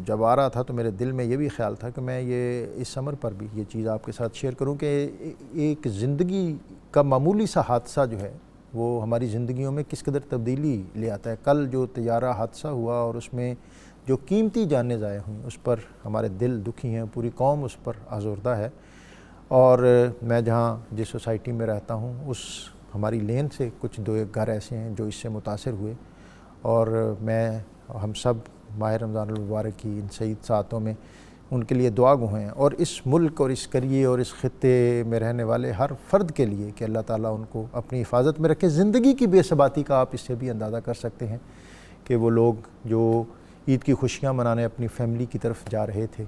جب آ رہا تھا تو میرے دل میں یہ بھی خیال تھا کہ میں یہ اس سمر پر بھی یہ چیز آپ کے ساتھ شیئر کروں کہ ایک زندگی کا معمولی سا حادثہ جو ہے وہ ہماری زندگیوں میں کس قدر تبدیلی لے آتا ہے۔ کل جو طیارہ حادثہ ہوا اور اس میں جو قیمتی جانیں ضائع ہوئیں، اس پر ہمارے دل دکھی ہیں، پوری قوم اس پر آزردہ ہے۔ اور میں جہاں جس سوسائٹی میں رہتا ہوں اس ہماری لین سے کچھ دو ایک گھر ایسے ہیں جو اس سے متاثر ہوئے، اور ہم سب ماہ رمضان المبارک کی ان سعید ساعتوں میں ان کے لیے دعا گو ہیں، اور اس ملک اور اس قریے اور اس خطے میں رہنے والے ہر فرد کے لیے کہ اللہ تعالیٰ ان کو اپنی حفاظت میں رکھے۔ زندگی کی بے ثباتی کا آپ اس سے بھی اندازہ کر سکتے ہیں کہ وہ لوگ جو عید کی خوشیاں منانے اپنی فیملی کی طرف جا رہے تھے،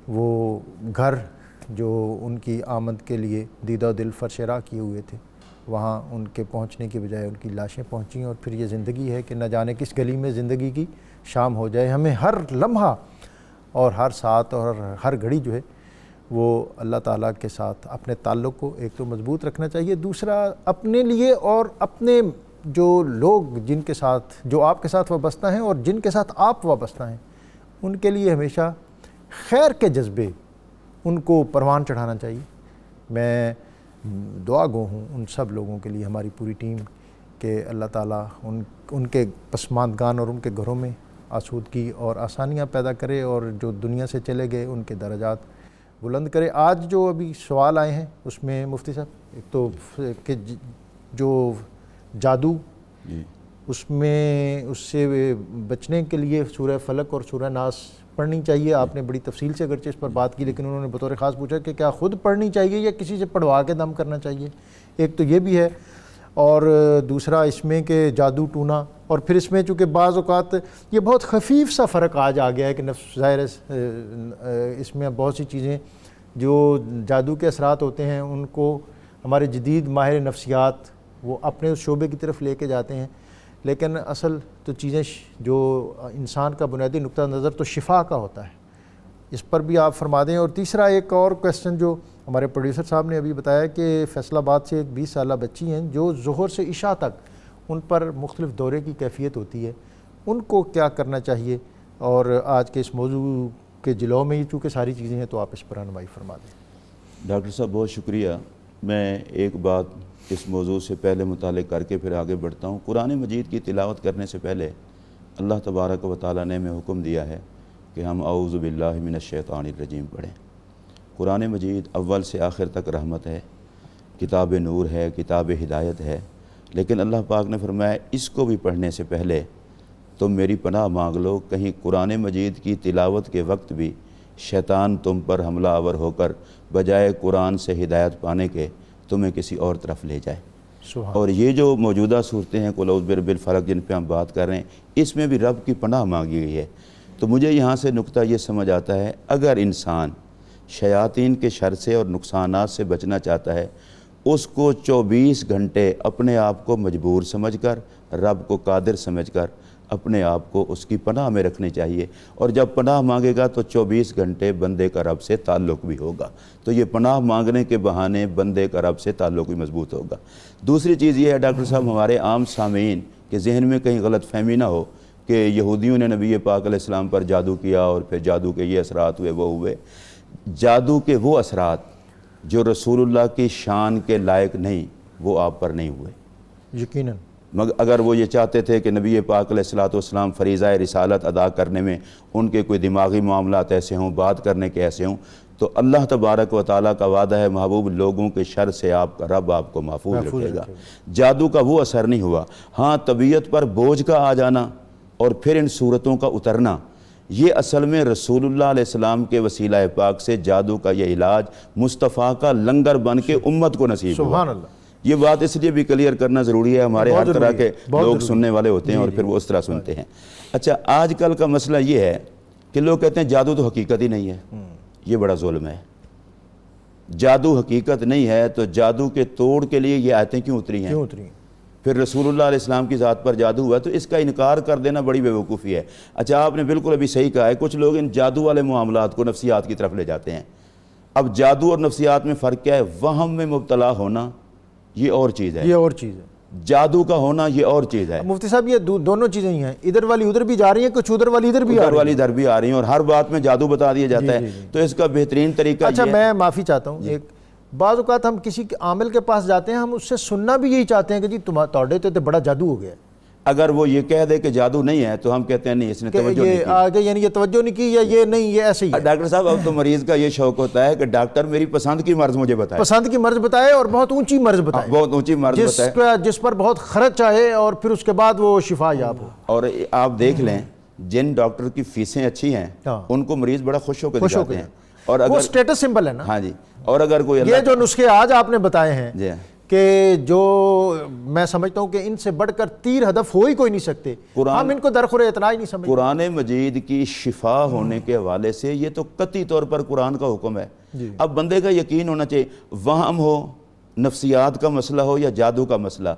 وہ گھر جو ان کی آمد کے لیے دیدہ و دل فرشراں کیے ہوئے تھے، وہاں ان کے پہنچنے کی بجائے ان کی لاشیں پہنچیں، اور پھر یہ زندگی ہے کہ نہ جانے کس گلی میں زندگی کی شام ہو جائے۔ ہمیں ہر لمحہ اور ہر ساتھ اور ہر گھڑی جو ہے وہ اللہ تعالیٰ کے ساتھ اپنے تعلق کو ایک تو مضبوط رکھنا چاہیے، دوسرا اپنے لیے اور اپنے جو لوگ جن کے ساتھ جو آپ کے ساتھ وابستہ ہیں اور جن کے ساتھ آپ وابستہ ہیں ان کے لیے ہمیشہ خیر کے جذبے ان کو پروان چڑھانا چاہیے۔ میں دعا گو ہوں ان سب لوگوں کے لیے، ہماری پوری ٹیم، کہ اللہ تعالیٰ ان کے پسماندگان اور ان کے گھروں میں آسودگی اور آسانیاں پیدا کرے، اور جو دنیا سے چلے گئے ان کے درجات بلند کرے۔ آج جو ابھی سوال آئے ہیں اس میں مفتی صاحب ایک تو کہ جو جادو اس میں اس سے بچنے کے لیے سورہ فلق اور سورہ ناس پڑھنی چاہیے۔ آپ نے بڑی تفصیل سے اگرچہ اس پر بات کی، لیکن انہوں نے بطور خاص پوچھا کہ کیا خود پڑھنی چاہیے یا کسی سے پڑھوا کے دم کرنا چاہیے۔ ایک تو یہ بھی ہے، اور دوسرا اس میں کہ جادو ٹونا، اور پھر اس میں چونکہ بعض اوقات یہ بہت خفیف سا فرق آج آ گیا ہے کہ نفس ظاہر اس میں بہت سی چیزیں جو جادو کے اثرات ہوتے ہیں ان کو ہمارے جدید ماہر نفسیات وہ اپنے اس شعبے کی طرف لے کے جاتے ہیں، لیکن اصل تو چیزیں جو انسان کا بنیادی نقطہ نظر تو شفا کا ہوتا ہے، اس پر بھی آپ فرما دیں۔ اور تیسرا ایک اور کویسچن جو ہمارے پروڈیوسر صاحب نے ابھی بتایا کہ فیصل آباد سے ایک 20 سالہ بچی ہیں جو ظہر سے عشاء تک ان پر مختلف دورے کی کیفیت ہوتی ہے، ان کو کیا کرنا چاہیے؟ اور آج کے اس موضوع کے جلو میں یہ چونکہ ساری چیزیں ہیں تو آپ اس پر رہنمائی فرما دیں۔ ڈاکٹر صاحب بہت شکریہ۔ میں ایک بات اس موضوع سے پہلے متعلق کر کے پھر آگے بڑھتا ہوں۔ قرآن مجید کی تلاوت کرنے سے پہلے اللہ تبارک و تعالیٰ نے ہمیں حکم دیا ہے کہ ہم اعوذ باللہ من الشیطان الرجیم پڑھیں۔ قرآن مجید اول سے آخر تک رحمت ہے، کتاب نور ہے، کتاب ہدایت ہے، لیکن اللہ پاک نے فرمایا اس کو بھی پڑھنے سے پہلے تم میری پناہ مانگ لو، کہیں قرآن مجید کی تلاوت کے وقت بھی شیطان تم پر حملہ آور ہو کر بجائے قرآن سے ہدایت پانے کے تمہیں کسی اور طرف لے جائے۔ اور یہ جو موجودہ صورتیں ہیں قل اعوذ برب الفلق جن پہ ہم بات کر رہے ہیں، اس میں بھی رب کی پناہ مانگی گئی ہے۔ تو مجھے یہاں سے نقطہ یہ سمجھ آتا ہے، اگر انسان شیاطین کے شر سے اور نقصانات سے بچنا چاہتا ہے، اس کو 24 گھنٹے اپنے آپ کو مجبور سمجھ کر، رب کو قادر سمجھ کر اپنے آپ کو اس کی پناہ میں رکھنی چاہیے، اور جب پناہ مانگے گا تو 24 گھنٹے بندے کا رب سے تعلق بھی ہوگا۔ تو یہ پناہ مانگنے کے بہانے بندے کا رب سے تعلق بھی مضبوط ہوگا۔ دوسری چیز یہ ہے ڈاکٹر صاحب، ہمارے عام سامعین کے ذہن میں کہیں غلط فہمی نہ ہو کہ یہودیوں نے نبی پاک علیہ السلام پر جادو کیا اور پھر جادو کے یہ اثرات ہوئے وہ ہوئے۔ جادو کے وہ اثرات جو رسول اللہ کی شان کے لائق نہیں، وہ آپ پر نہیں ہوئے یقیناً۔ مگر اگر وہ یہ چاہتے تھے کہ نبی پاک علیہ السلام فریضہ رسالت ادا کرنے میں ان کے کوئی دماغی معاملات ایسے ہوں، بات کرنے کے ایسے ہوں، تو اللہ تبارک و تعالیٰ کا وعدہ ہے محبوب لوگوں کے شر سے آپ کا رب آپ کو محفوظ رکھے گا۔ جادو کا وہ اثر نہیں ہوا۔ ہاں، طبیعت پر بوجھ کا آ جانا اور پھر ان صورتوں کا اترنا، یہ اصل میں رسول اللہ علیہ السلام کے وسیلہ پاک سے جادو کا یہ علاج مصطفیٰ کا لنگر بن کے امت کو نصیب ہوا۔ سبحان اللہ۔ یہ بات اس لیے بھی کلیئر کرنا ضروری ہے، ہمارے ہر طرح کے لوگ سننے والے ہوتے ہیں اور پھر وہ اس طرح سنتے ہیں۔ اچھا، آج کل کا مسئلہ یہ ہے کہ لوگ کہتے ہیں جادو تو حقیقت ہی نہیں ہے۔ یہ بڑا ظلم ہے۔ جادو حقیقت نہیں ہے تو جادو کے توڑ کے لیے یہ آیتیں کیوں اتری ہیں؟ پھر رسول اللہ علیہ السلام کی ذات پر جادو ہوا تو اس کا انکار کر دینا بڑی بے وقوفی ہے۔ اچھا، آپ نے بالکل ابھی صحیح کہا ہے، کچھ لوگ ان جادو والے معاملات کو نفسیات کی طرف لے جاتے ہیں اب جادو اور نفسیات میں فرق کیا ہے؟ وہم میں مبتلا ہونا یہ اور چیز ہے، یہ اور چیز ہے، جادو کا ہونا یہ اور چیز ہے۔ مفتی صاحب یہ دونوں چیزیں ہی ہیں، ادھر والی ادھر بھی جا رہی ہیں، کچھ ادھر والی ادھر بھی آ ادھر رہی والی ادھر بھی آ رہی ہیں، اور ہر بات میں جادو بتا دیا جاتا ہے۔ تو اس کا بہترین طریقہ اچھا یہ میں معافی چاہتا ہوں، ایک بعض اوقات ہم کسی عامل کے پاس جاتے ہیں، ہم اس سے سننا بھی یہی چاہتے ہیں کہ جی تہاڈے تے بڑا جادو ہو گیا ہے، اگر وہ یہ کہہ دے کہ جادو نہیں ہے تو ہم کہتے ہیں نہیں، اس نے کہ توجہ نہیں یہ کی۔ آگے یعنی یہ توجہ نہیں کی یا یہ نہیں، یہ ایسے ہی ہے۔ ڈاکٹر صاحب اب تو مریض کا یہ شوق ہوتا ہے کہ ڈاکٹر میری پسند کی مرض مجھے بتائے، پسند کی مرض بتائے اور بہت اونچی مرض بتائے، بہت اونچی مرض بتائے، جس پر بہت خرچ آئے اور پھر اس کے بعد وہ شفا یاب ہو۔ اور آپ دیکھ لیں جن ڈاکٹر کی فیسیں اچھی ہیں ان کو مریض بڑا خوش ہو کے دکھاتے ہیں، اور وہ اگر سٹیٹس سمبل ہے نا۔ ہاں جی، اور اگر کوئی یہ جو نسخے آج آپ نے بتائے ہیں جی کہ جو میں سمجھتا ہوں کہ ان سے بڑھ کر تیر ہدف ہو ہی کوئی نہیں سکتے، ہم ان کو درخور اعتنا ہی نہیں سمجھتے۔ قرآن مجید کی شفا ہونے کے حوالے سے یہ تو قطعی طور پر قرآن کا حکم ہے۔ اب بندے کا یقین ہونا چاہیے، وہم ہو، نفسیات کا مسئلہ ہو یا جادو کا مسئلہ،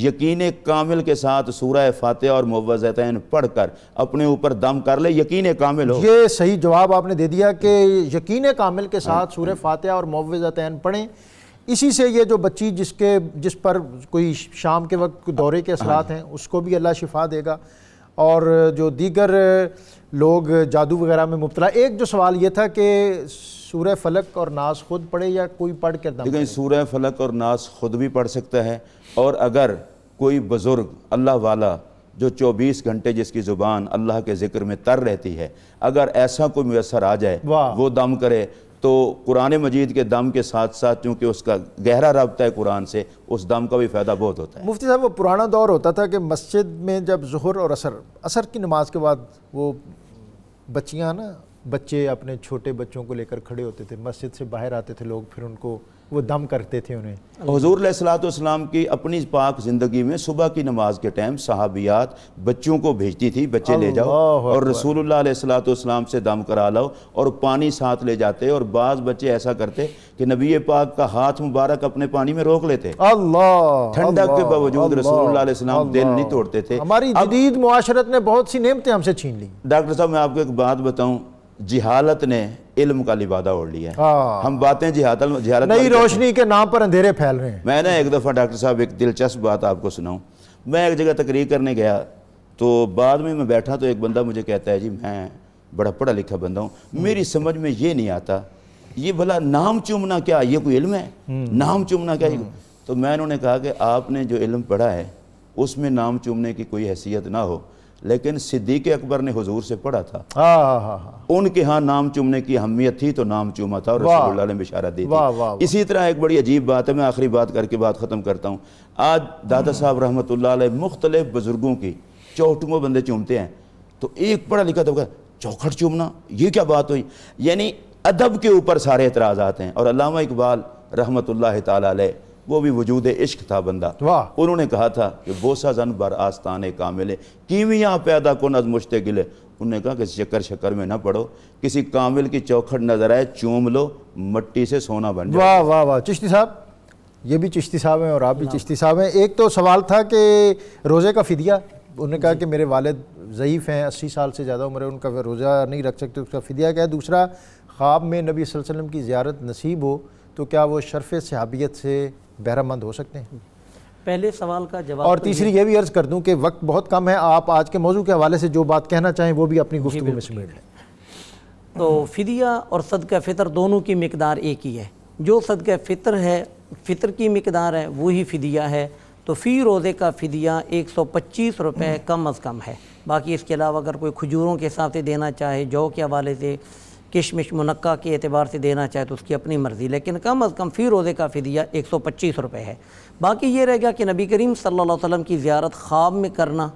یقین کامل کے ساتھ سورہ فاتحہ اور معوذتین پڑھ کر اپنے اوپر دم کر لے، یقین کامل ہو۔ یہ صحیح جواب آپ نے دے دیا کہ یقین کامل کے ساتھ سورہ فاتحہ اور معوذتین پڑھیں، اسی سے یہ جو بچی جس پر کوئی شام کے وقت دورے کے اثرات ہیں اس کو بھی اللہ شفا دے گا، اور جو دیگر لوگ جادو وغیرہ میں مبتلا۔ ایک جو سوال یہ تھا کہ سورہ فلق اور ناس خود پڑھے یا کوئی پڑھ کے دم؟ لیکن سورہ فلق اور ناس خود بھی پڑھ سکتا ہے، اور اگر کوئی بزرگ اللہ والا جو 24 گھنٹے جس کی زبان اللہ کے ذکر میں تر رہتی ہے، اگر ایسا کوئی میسر آ جائے وہ دم کرے تو قرآن مجید کے دم کے ساتھ ساتھ چونکہ اس کا گہرا رابطہ ہے قرآن سے، اس دم کا بھی فائدہ بہت ہوتا ہے۔ مفتی صاحب وہ پرانا دور ہوتا تھا کہ مسجد میں جب ظہر اور عصر کی نماز کے بعد وہ بچے اپنے چھوٹے بچوں کو لے کر کھڑے ہوتے تھے، مسجد سے باہر آتے تھے لوگ، پھر ان کو وہ دم کرتے تھے انہیں۔ حضور علیہ الصلوۃ والسلام کی اپنی پاک زندگی میں صبح کی نماز کے ٹائم صحابیات بچوں کو بھیجتی تھی، بچے لے جاؤ اور رسول اللہ علیہ الصلوۃ والسلام سے دم کرا لاؤ، اور پانی ساتھ لے جاتے، اور بعض بچے ایسا کرتے کہ نبی پاک کا ہاتھ مبارک اپنے پانی میں روک لیتے، اللہ ٹھنڈک کے باوجود رسول اللہ علیہ السلام دل نہیں توڑتے تھے۔ ہماری جدید معاشرت نے بہت سی نعمتیں ہم سے چھین لی۔ ڈاکٹر صاحب میں آپ کو ایک بات بتاؤں، جہالت نے علم کا لبادہ اوڑھ لیا ہے۔ ہم باتیں جہالت نئی روشنی کے نام پر اندھیرے پھیل رہے ہیں۔ میں نے ایک دفعہ ڈاکٹر صاحب ایک دلچسپ بات آپ کو سناؤں، میں ایک جگہ تقریر کرنے گیا تو بعد میں بیٹھا تو ایک بندہ مجھے کہتا ہے جی میں بڑا پڑھا لکھا بندہ ہوں، میری سمجھ میں یہ نہیں آتا یہ بھلا نام چومنا کیا یہ کوئی علم ہے؟ نام چومنا کیا؟ تو میں انہوں نے کہا کہ آپ نے جو علم پڑھا ہے اس میں نام چومنے کی کوئی حیثیت نہ ہو، لیکن صدیق اکبر نے حضور سے پڑھا تھا، ان کے ہاں نام چومنے کی اہمیت تھی تو نام چوما تھا اور رسول اللہ نے بشارت دی تھی۔ اسی طرح ایک بڑی عجیب بات ہے، میں آخری بات کر کے بات ختم کرتا ہوں۔ آج دادا صاحب رحمۃ اللہ علیہ مختلف بزرگوں کی چوٹوں بندے چومتے ہیں، تو ایک پڑھا لکھا تو چوکھٹ چومنا یہ کیا بات ہوئی؟ یعنی ادب کے اوپر سارے اعتراضات ہیں۔ اور علامہ اقبال رحمۃ اللہ تعالی علیہ وہ بھی وجود عشق تھا بندہ، انہوں نے کہا تھا کہ بوسا زن بر آستانے کاملے کیمیاں پیدا کن از مشتے گلے، انہوں نے کہا کہ شکر میں نہ پڑو، کسی کامل کی چوکھٹ نظر آئے چوم لو، مٹی سے سونا بن جائے۔ واہ واہ واہ، چشتی صاحب یہ بھی چشتی صاحب ہیں اور آپ بھی چشتی صاحب ہیں۔ ایک تو سوال تھا کہ روزے کا فدیہ، انہوں نے کہا کہ میرے والد ضعیف ہیں، 80 سال سے زیادہ عمر ہے، ان کا روزہ نہیں رکھ سکتے، اس کا فدیہ کیا ہے؟ دوسرا، خواب میں نبی صلی اللہ علیہ وسلم کی زیارت نصیب ہو تو کیا وہ شرف صحابیت سے بہرہ مند ہو سکتے ہیں؟ پہلے سوال کا جواب، اور تیسری یہ بھی عرض کر دوں کہ وقت بہت کم ہے، آپ آج کے موضوع کے حوالے سے جو بات کہنا چاہیں وہ بھی اپنی گفتگو میں سمیٹ لیں۔ تو فدیہ اور صدقہ فطر دونوں کی مقدار ایک ہی ہے، جو صدقہ فطر ہے، فطر کی مقدار ہے وہی فدیہ ہے، تو فی روزے کا فدیہ 125 روپے کم از کم ہے۔ باقی اس کے علاوہ اگر کوئی کھجوروں کے حساب سے دینا چاہے، جو کے حوالے سے، کشمش منقع کے اعتبار سے دینا چاہے تو اس کی اپنی مرضی، لیکن کم از کم فی روزے کا فدیہ 125 روپے ہے۔ باقی یہ رہ گیا کہ نبی کریم صلی اللہ علیہ وسلم کی زیارت خواب میں کرنا،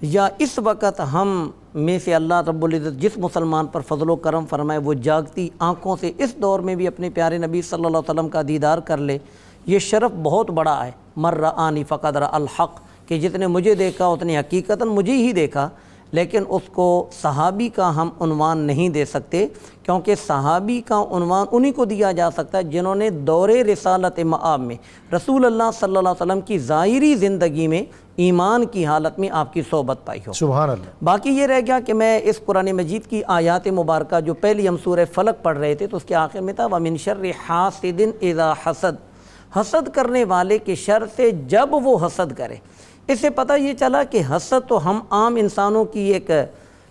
یا اس وقت ہم میں سے اللہ رب العزت جس مسلمان پر فضل و کرم فرمائے وہ جاگتی آنکھوں سے اس دور میں بھی اپنے پیارے نبی صلی اللہ علیہ وسلم کا دیدار کر لے، یہ شرف بہت بڑا ہے۔ مر رآنی فقد رأى الحق، کہ جتنے مجھے دیکھا اتنے حقیقتاً مجھے ہی دیکھا، لیکن اس کو صحابی کا ہم عنوان نہیں دے سکتے، کیونکہ صحابی کا عنوان انہی کو دیا جا سکتا ہے جنہوں نے دور رسالت مآب میں رسول اللہ صلی اللہ علیہ وسلم کی ظاہری زندگی میں ایمان کی حالت میں آپ کی صحبت پائی ہو۔ سبحان اللہ۔ باقی یہ رہ گیا کہ میں اس قرآن مجید کی آیات مبارکہ جو پہلی ہم سورہ فلق پڑھ رہے تھے تو اس کے آخر میں تھا وَمِن شَرِّ حَاسِدٍ اِذَا حَسَد، حسد کرنے والے کے شر سے جب وہ حسد کرے۔ اس سے پتہ یہ چلا کہ حسد تو ہم عام انسانوں کی ایک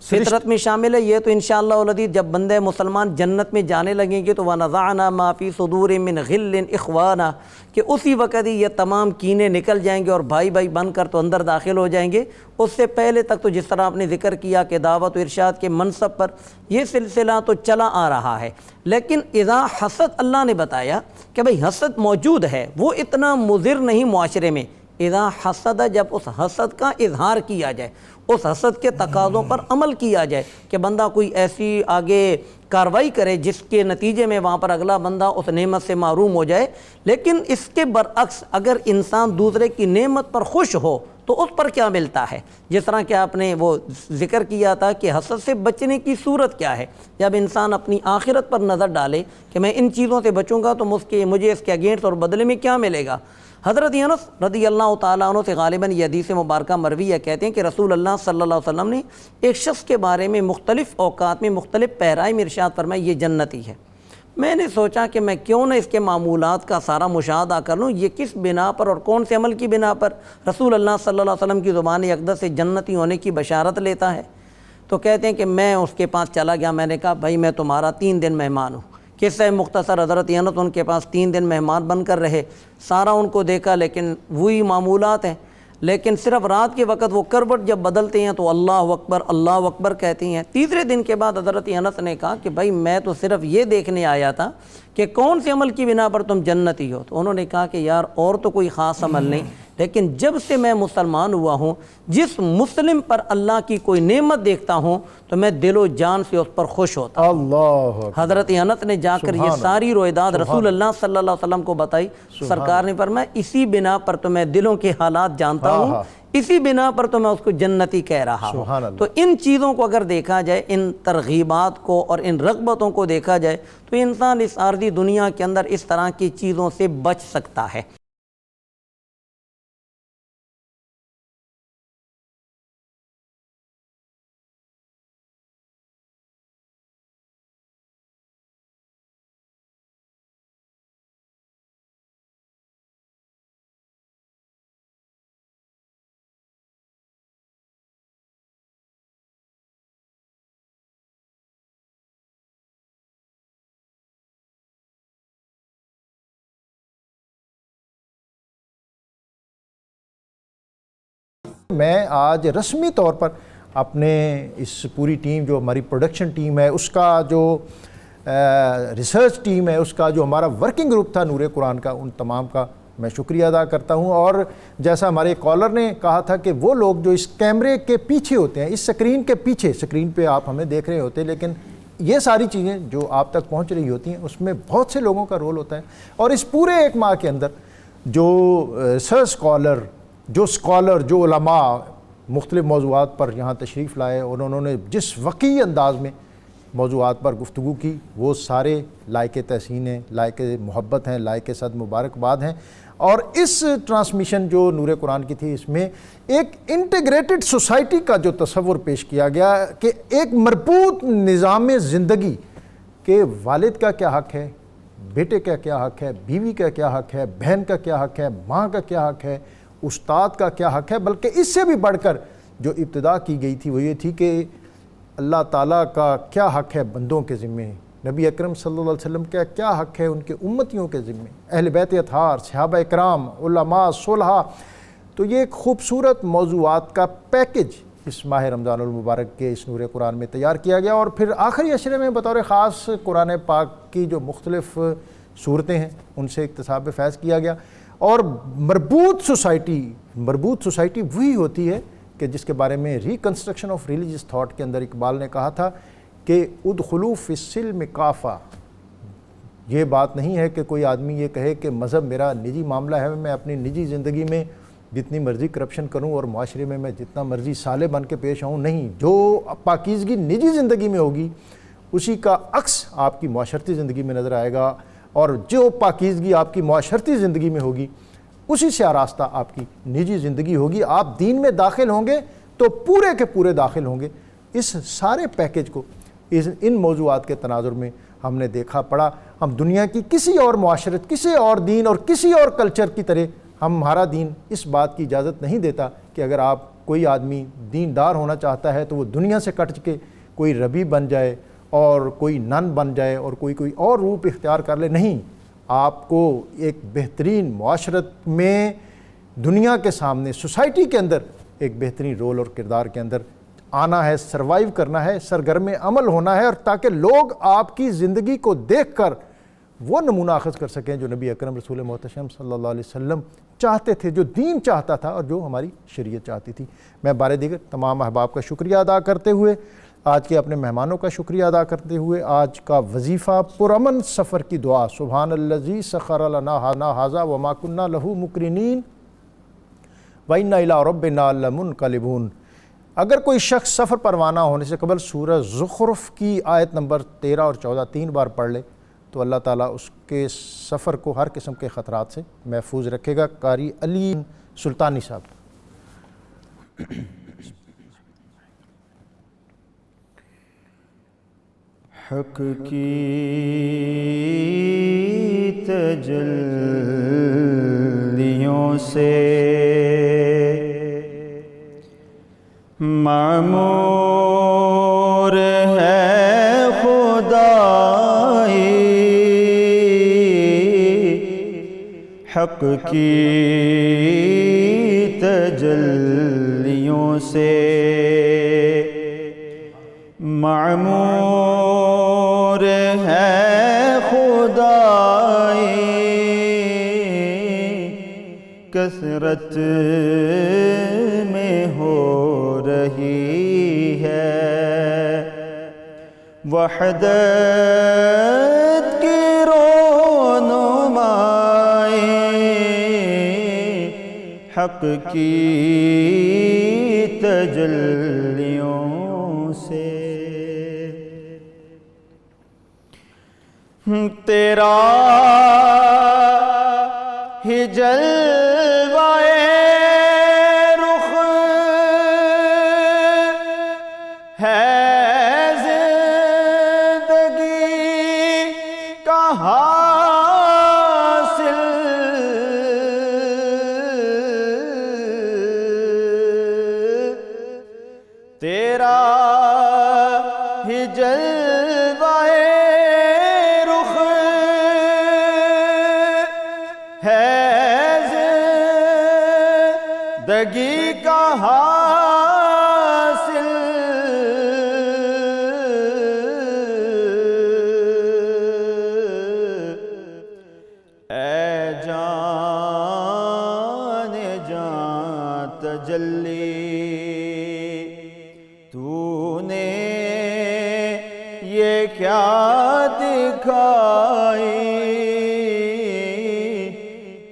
فطرت میں شامل ہے۔ یہ تو انشاءاللہ العزیز جب بندے مسلمان جنت میں جانے لگیں گے تو وَنَزَعْنَا مَا فِي صُدُورٍ مِّنْ غِلٍّ إِخْوَانًا، کہ اسی وقت ہی یہ تمام کینے نکل جائیں گے اور بھائی بھائی بن کر تو اندر داخل ہو جائیں گے۔ اس سے پہلے تک تو جس طرح آپ نے ذکر کیا کہ دعوت و ارشاد کے منصب پر یہ سلسلہ تو چلا آ رہا ہے، لیکن اذا حسد اللہ نے بتایا کہ بھئی حسد موجود ہے، وہ اتنا مضر نہیں معاشرے میں۔ اذا حسد، جب اس حسد کا اظہار کیا جائے، اس حسد کے تقاضوں پر عمل کیا جائے کہ بندہ کوئی ایسی آگے کاروائی کرے جس کے نتیجے میں وہاں پر اگلا بندہ اس نعمت سے محروم ہو جائے۔ لیکن اس کے برعکس اگر انسان دوسرے کی نعمت پر خوش ہو تو اس پر کیا ملتا ہے؟ جس طرح کہ آپ نے وہ ذکر کیا تھا کہ حسد سے بچنے کی صورت کیا ہے، جب انسان اپنی آخرت پر نظر ڈالے کہ میں ان چیزوں سے بچوں گا تو مجھے اس کے اگینسٹ اور بدلے میں کیا ملے گا۔ حضرت انس رضی اللہ تعالیٰ عنہ سے غالباً یہ حدیث مبارکہ مروی ہے، کہتے ہیں کہ رسول اللہ صلی اللہ علیہ وسلم نے ایک شخص کے بارے میں مختلف اوقات میں مختلف پیرائی میں ارشاد فرمایا یہ جنتی ہے۔ میں نے سوچا کہ میں کیوں نہ اس کے معمولات کا سارا مشاہدہ کر لوں، یہ کس بنا پر اور کون سے عمل کی بنا پر رسول اللہ صلی اللہ علیہ وسلم کی زبان اقدس سے جنتی ہونے کی بشارت لیتا ہے۔ تو کہتے ہیں کہ میں اس کے پاس چلا گیا، میں نے کہا بھائی میں تمہارا 3 دن مہمان ہوں۔ قصہ مختصر، حضرت انس ان کے پاس 3 دن مہمان بن کر رہے، سارا ان کو دیکھا لیکن وہی معمولات ہیں، لیکن صرف رات کے وقت وہ کروٹ جب بدلتے ہیں تو اللہ اکبر کہتی ہیں۔ تیسرے دن کے بعد حضرت انس نے کہا کہ بھائی میں تو صرف یہ دیکھنے آیا تھا کہ کون سے عمل کی بنا پر تم جنتی ہو۔ تو انہوں نے کہا کہ یار اور تو کوئی خاص عمل نہیں، لیکن جب سے میں مسلمان ہوا ہوں جس مسلم پر اللہ کی کوئی نعمت دیکھتا ہوں تو میں دل و جان سے اس پر خوش ہوتا ہوں۔ اللہ حضرت انس نے جا کر یہ ساری رویداد رسول اللہ صلی اللہ علیہ وسلم کو بتائی۔ سرکار نے فرمایا اسی بنا پر تو میں دلوں کے حالات جانتا ہوں، اسی بنا پر تو میں اس کو جنتی کہہ رہا ہوں۔ تو ان چیزوں کو اگر دیکھا جائے، ان ترغیبات کو اور ان رغبتوں کو دیکھا جائے تو انسان اس عارضی دنیا کے اندر اس طرح کی چیزوں سے بچ سکتا ہے۔ میں آج رسمی طور پر اپنے اس پوری ٹیم جو ہماری پروڈکشن ٹیم ہے، اس کا جو ریسرچ ٹیم ہے، اس کا جو ہمارا ورکنگ گروپ تھا نور قرآن کا، ان تمام کا میں شکریہ ادا کرتا ہوں۔ اور جیسا ہمارے کالر نے کہا تھا کہ وہ لوگ جو اس کیمرے کے پیچھے ہوتے ہیں، اس سکرین کے پیچھے، سکرین پہ آپ ہمیں دیکھ رہے ہوتے ہیں لیکن یہ ساری چیزیں جو آپ تک پہنچ رہی ہوتی ہیں اس میں بہت سے لوگوں کا رول ہوتا ہے۔ اور اس پورے 1 ماہ کے اندر جو ریسرچ اسکالر جو علماء مختلف موضوعات پر یہاں تشریف لائے اور انہوں نے جس وقی انداز میں موضوعات پر گفتگو کی، وہ سارے لائق تحسین ہیں، لائق محبت ہیں، لائق صد مبارکباد ہیں۔ اور اس ٹرانسمیشن جو نور قرآن کی تھی، اس میں ایک انٹیگریٹڈ سوسائٹی کا جو تصور پیش کیا گیا کہ ایک مربوط نظام زندگی کہ والد کا کیا حق ہے، بیٹے کا کیا حق ہے، بیوی کا کیا حق ہے، بہن کا کیا حق ہے، ماں کا کیا حق ہے، استاد کا کیا حق ہے، بلکہ اس سے بھی بڑھ کر جو ابتدا کی گئی تھی وہ یہ تھی کہ اللہ تعالیٰ کا کیا حق ہے بندوں کے ذمے، نبی اکرم صلی اللہ علیہ وسلم کا کیا حق ہے ان کے امتیوں کے ذمے، اہل بیت اطہار، صحابہ اکرام، علماء، صلحاء۔ تو یہ ایک خوبصورت موضوعات کا پیکج اس ماہ رمضان المبارک کے اس نور قرآن میں تیار کیا گیا، اور پھر آخری عشرے میں بطور خاص قرآن پاک کی جو مختلف صورتیں ہیں ان سے اکتساب فیض کیا گیا۔ اور مربوط سوسائٹی وہی ہوتی ہے کہ جس کے بارے میں ریکنسٹرکشن آف ریلیجس تھاٹ کے اندر اقبال نے کہا تھا کہ ادخلوا فی السلم کافہ۔ یہ بات نہیں ہے کہ کوئی آدمی یہ کہے کہ مذہب میرا نجی معاملہ ہے، میں اپنی نجی زندگی میں جتنی مرضی کرپشن کروں اور معاشرے میں جتنا مرضی صالح بن کے پیش آؤں، نہیں، جو پاکیزگی نجی زندگی میں ہوگی اسی کا عکس آپ کی معاشرتی زندگی میں نظر آئے گا، اور جو پاکیزگی آپ کی معاشرتی زندگی میں ہوگی اسی سے آراستہ آپ کی نجی زندگی ہوگی۔ آپ دین میں داخل ہوں گے تو پورے کے پورے داخل ہوں گے۔ اس سارے پیکج کو ان موضوعات کے تناظر میں ہم نے دیکھا پڑھا۔ ہم دنیا کی کسی اور معاشرت، کسی اور دین اور کسی اور کلچر کی طرح ہمارا دین اس بات کی اجازت نہیں دیتا کہ اگر آپ کوئی آدمی دیندار ہونا چاہتا ہے تو وہ دنیا سے کٹ کے کوئی ربی بن جائے اور کوئی نن بن جائے اور کوئی اور روپ اختیار کر لے۔ نہیں، آپ کو ایک بہترین معاشرت میں دنیا کے سامنے، سوسائٹی کے اندر ایک بہترین رول اور کردار کے اندر آنا ہے، سروائیو کرنا ہے، سرگرم عمل ہونا ہے، اور تاکہ لوگ آپ کی زندگی کو دیکھ کر وہ نمونہ اخذ کر سکیں جو نبی اکرم رسول محتشم صلی اللہ علیہ وسلم چاہتے تھے، جو دین چاہتا تھا اور جو ہماری شریعت چاہتی تھی۔ میں بارے دیگر تمام احباب کا شکریہ ادا کرتے ہوئے، آج کے اپنے مہمانوں کا شکریہ ادا کرتے ہوئے، آج کا وظیفہ پرامن سفر کی دعا، سبحان الذی سخر لنا ھذا وما کنا لہ مقرنین وَإِنَّا إِلَىٰ رَبِّنَا لَمُنْقَلِبُونَ۔ اگر کوئی شخص سفر پر روانہ ہونے سے قبل سورہ زخرف کی آیت نمبر 13 اور 14 3 بار پڑھ لے تو اللہ تعالیٰ اس کے سفر کو ہر قسم کے خطرات سے محفوظ رکھے گا۔ قاری علی سلطانی صاحب۔ حق کی تجلیوں سے معمور ہے خدائی، حق کی تجلیوں سے معمور ہے خدائی، کثرت میں ہو رہی ہے وحدت کی رونمائی، حق کی تجلیوں سے۔ تیرا ہی جلوہ رخ ہے زندگی کا حاصل، تیرا ہی جلوہ رخ ہے زندگی کا حاصل، اے جان جان تجلی تو نے یہ کیا دکھائی،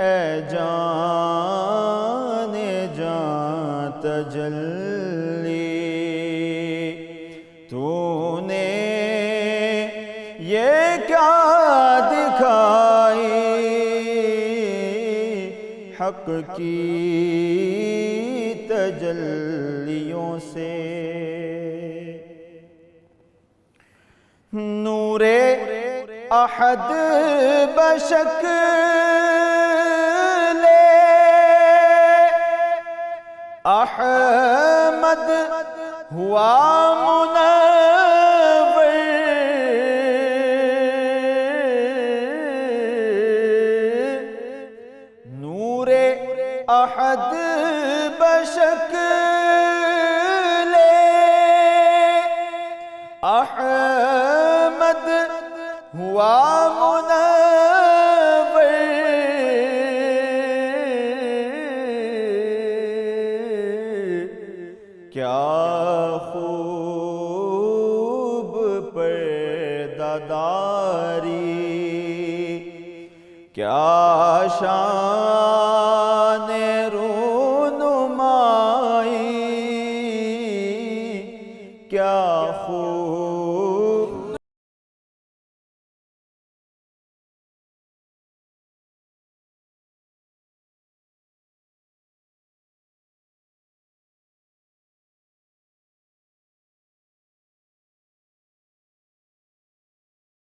اے جان جان تجلی تو نے یہ کیا دکھائی، حق کی تجلیوں سے۔ نور احد بشکل احمد ہوا منور، نور احد بشکل احمد ہوا منور، کیا خوب پرداداری، کیا شان روح کیا خوب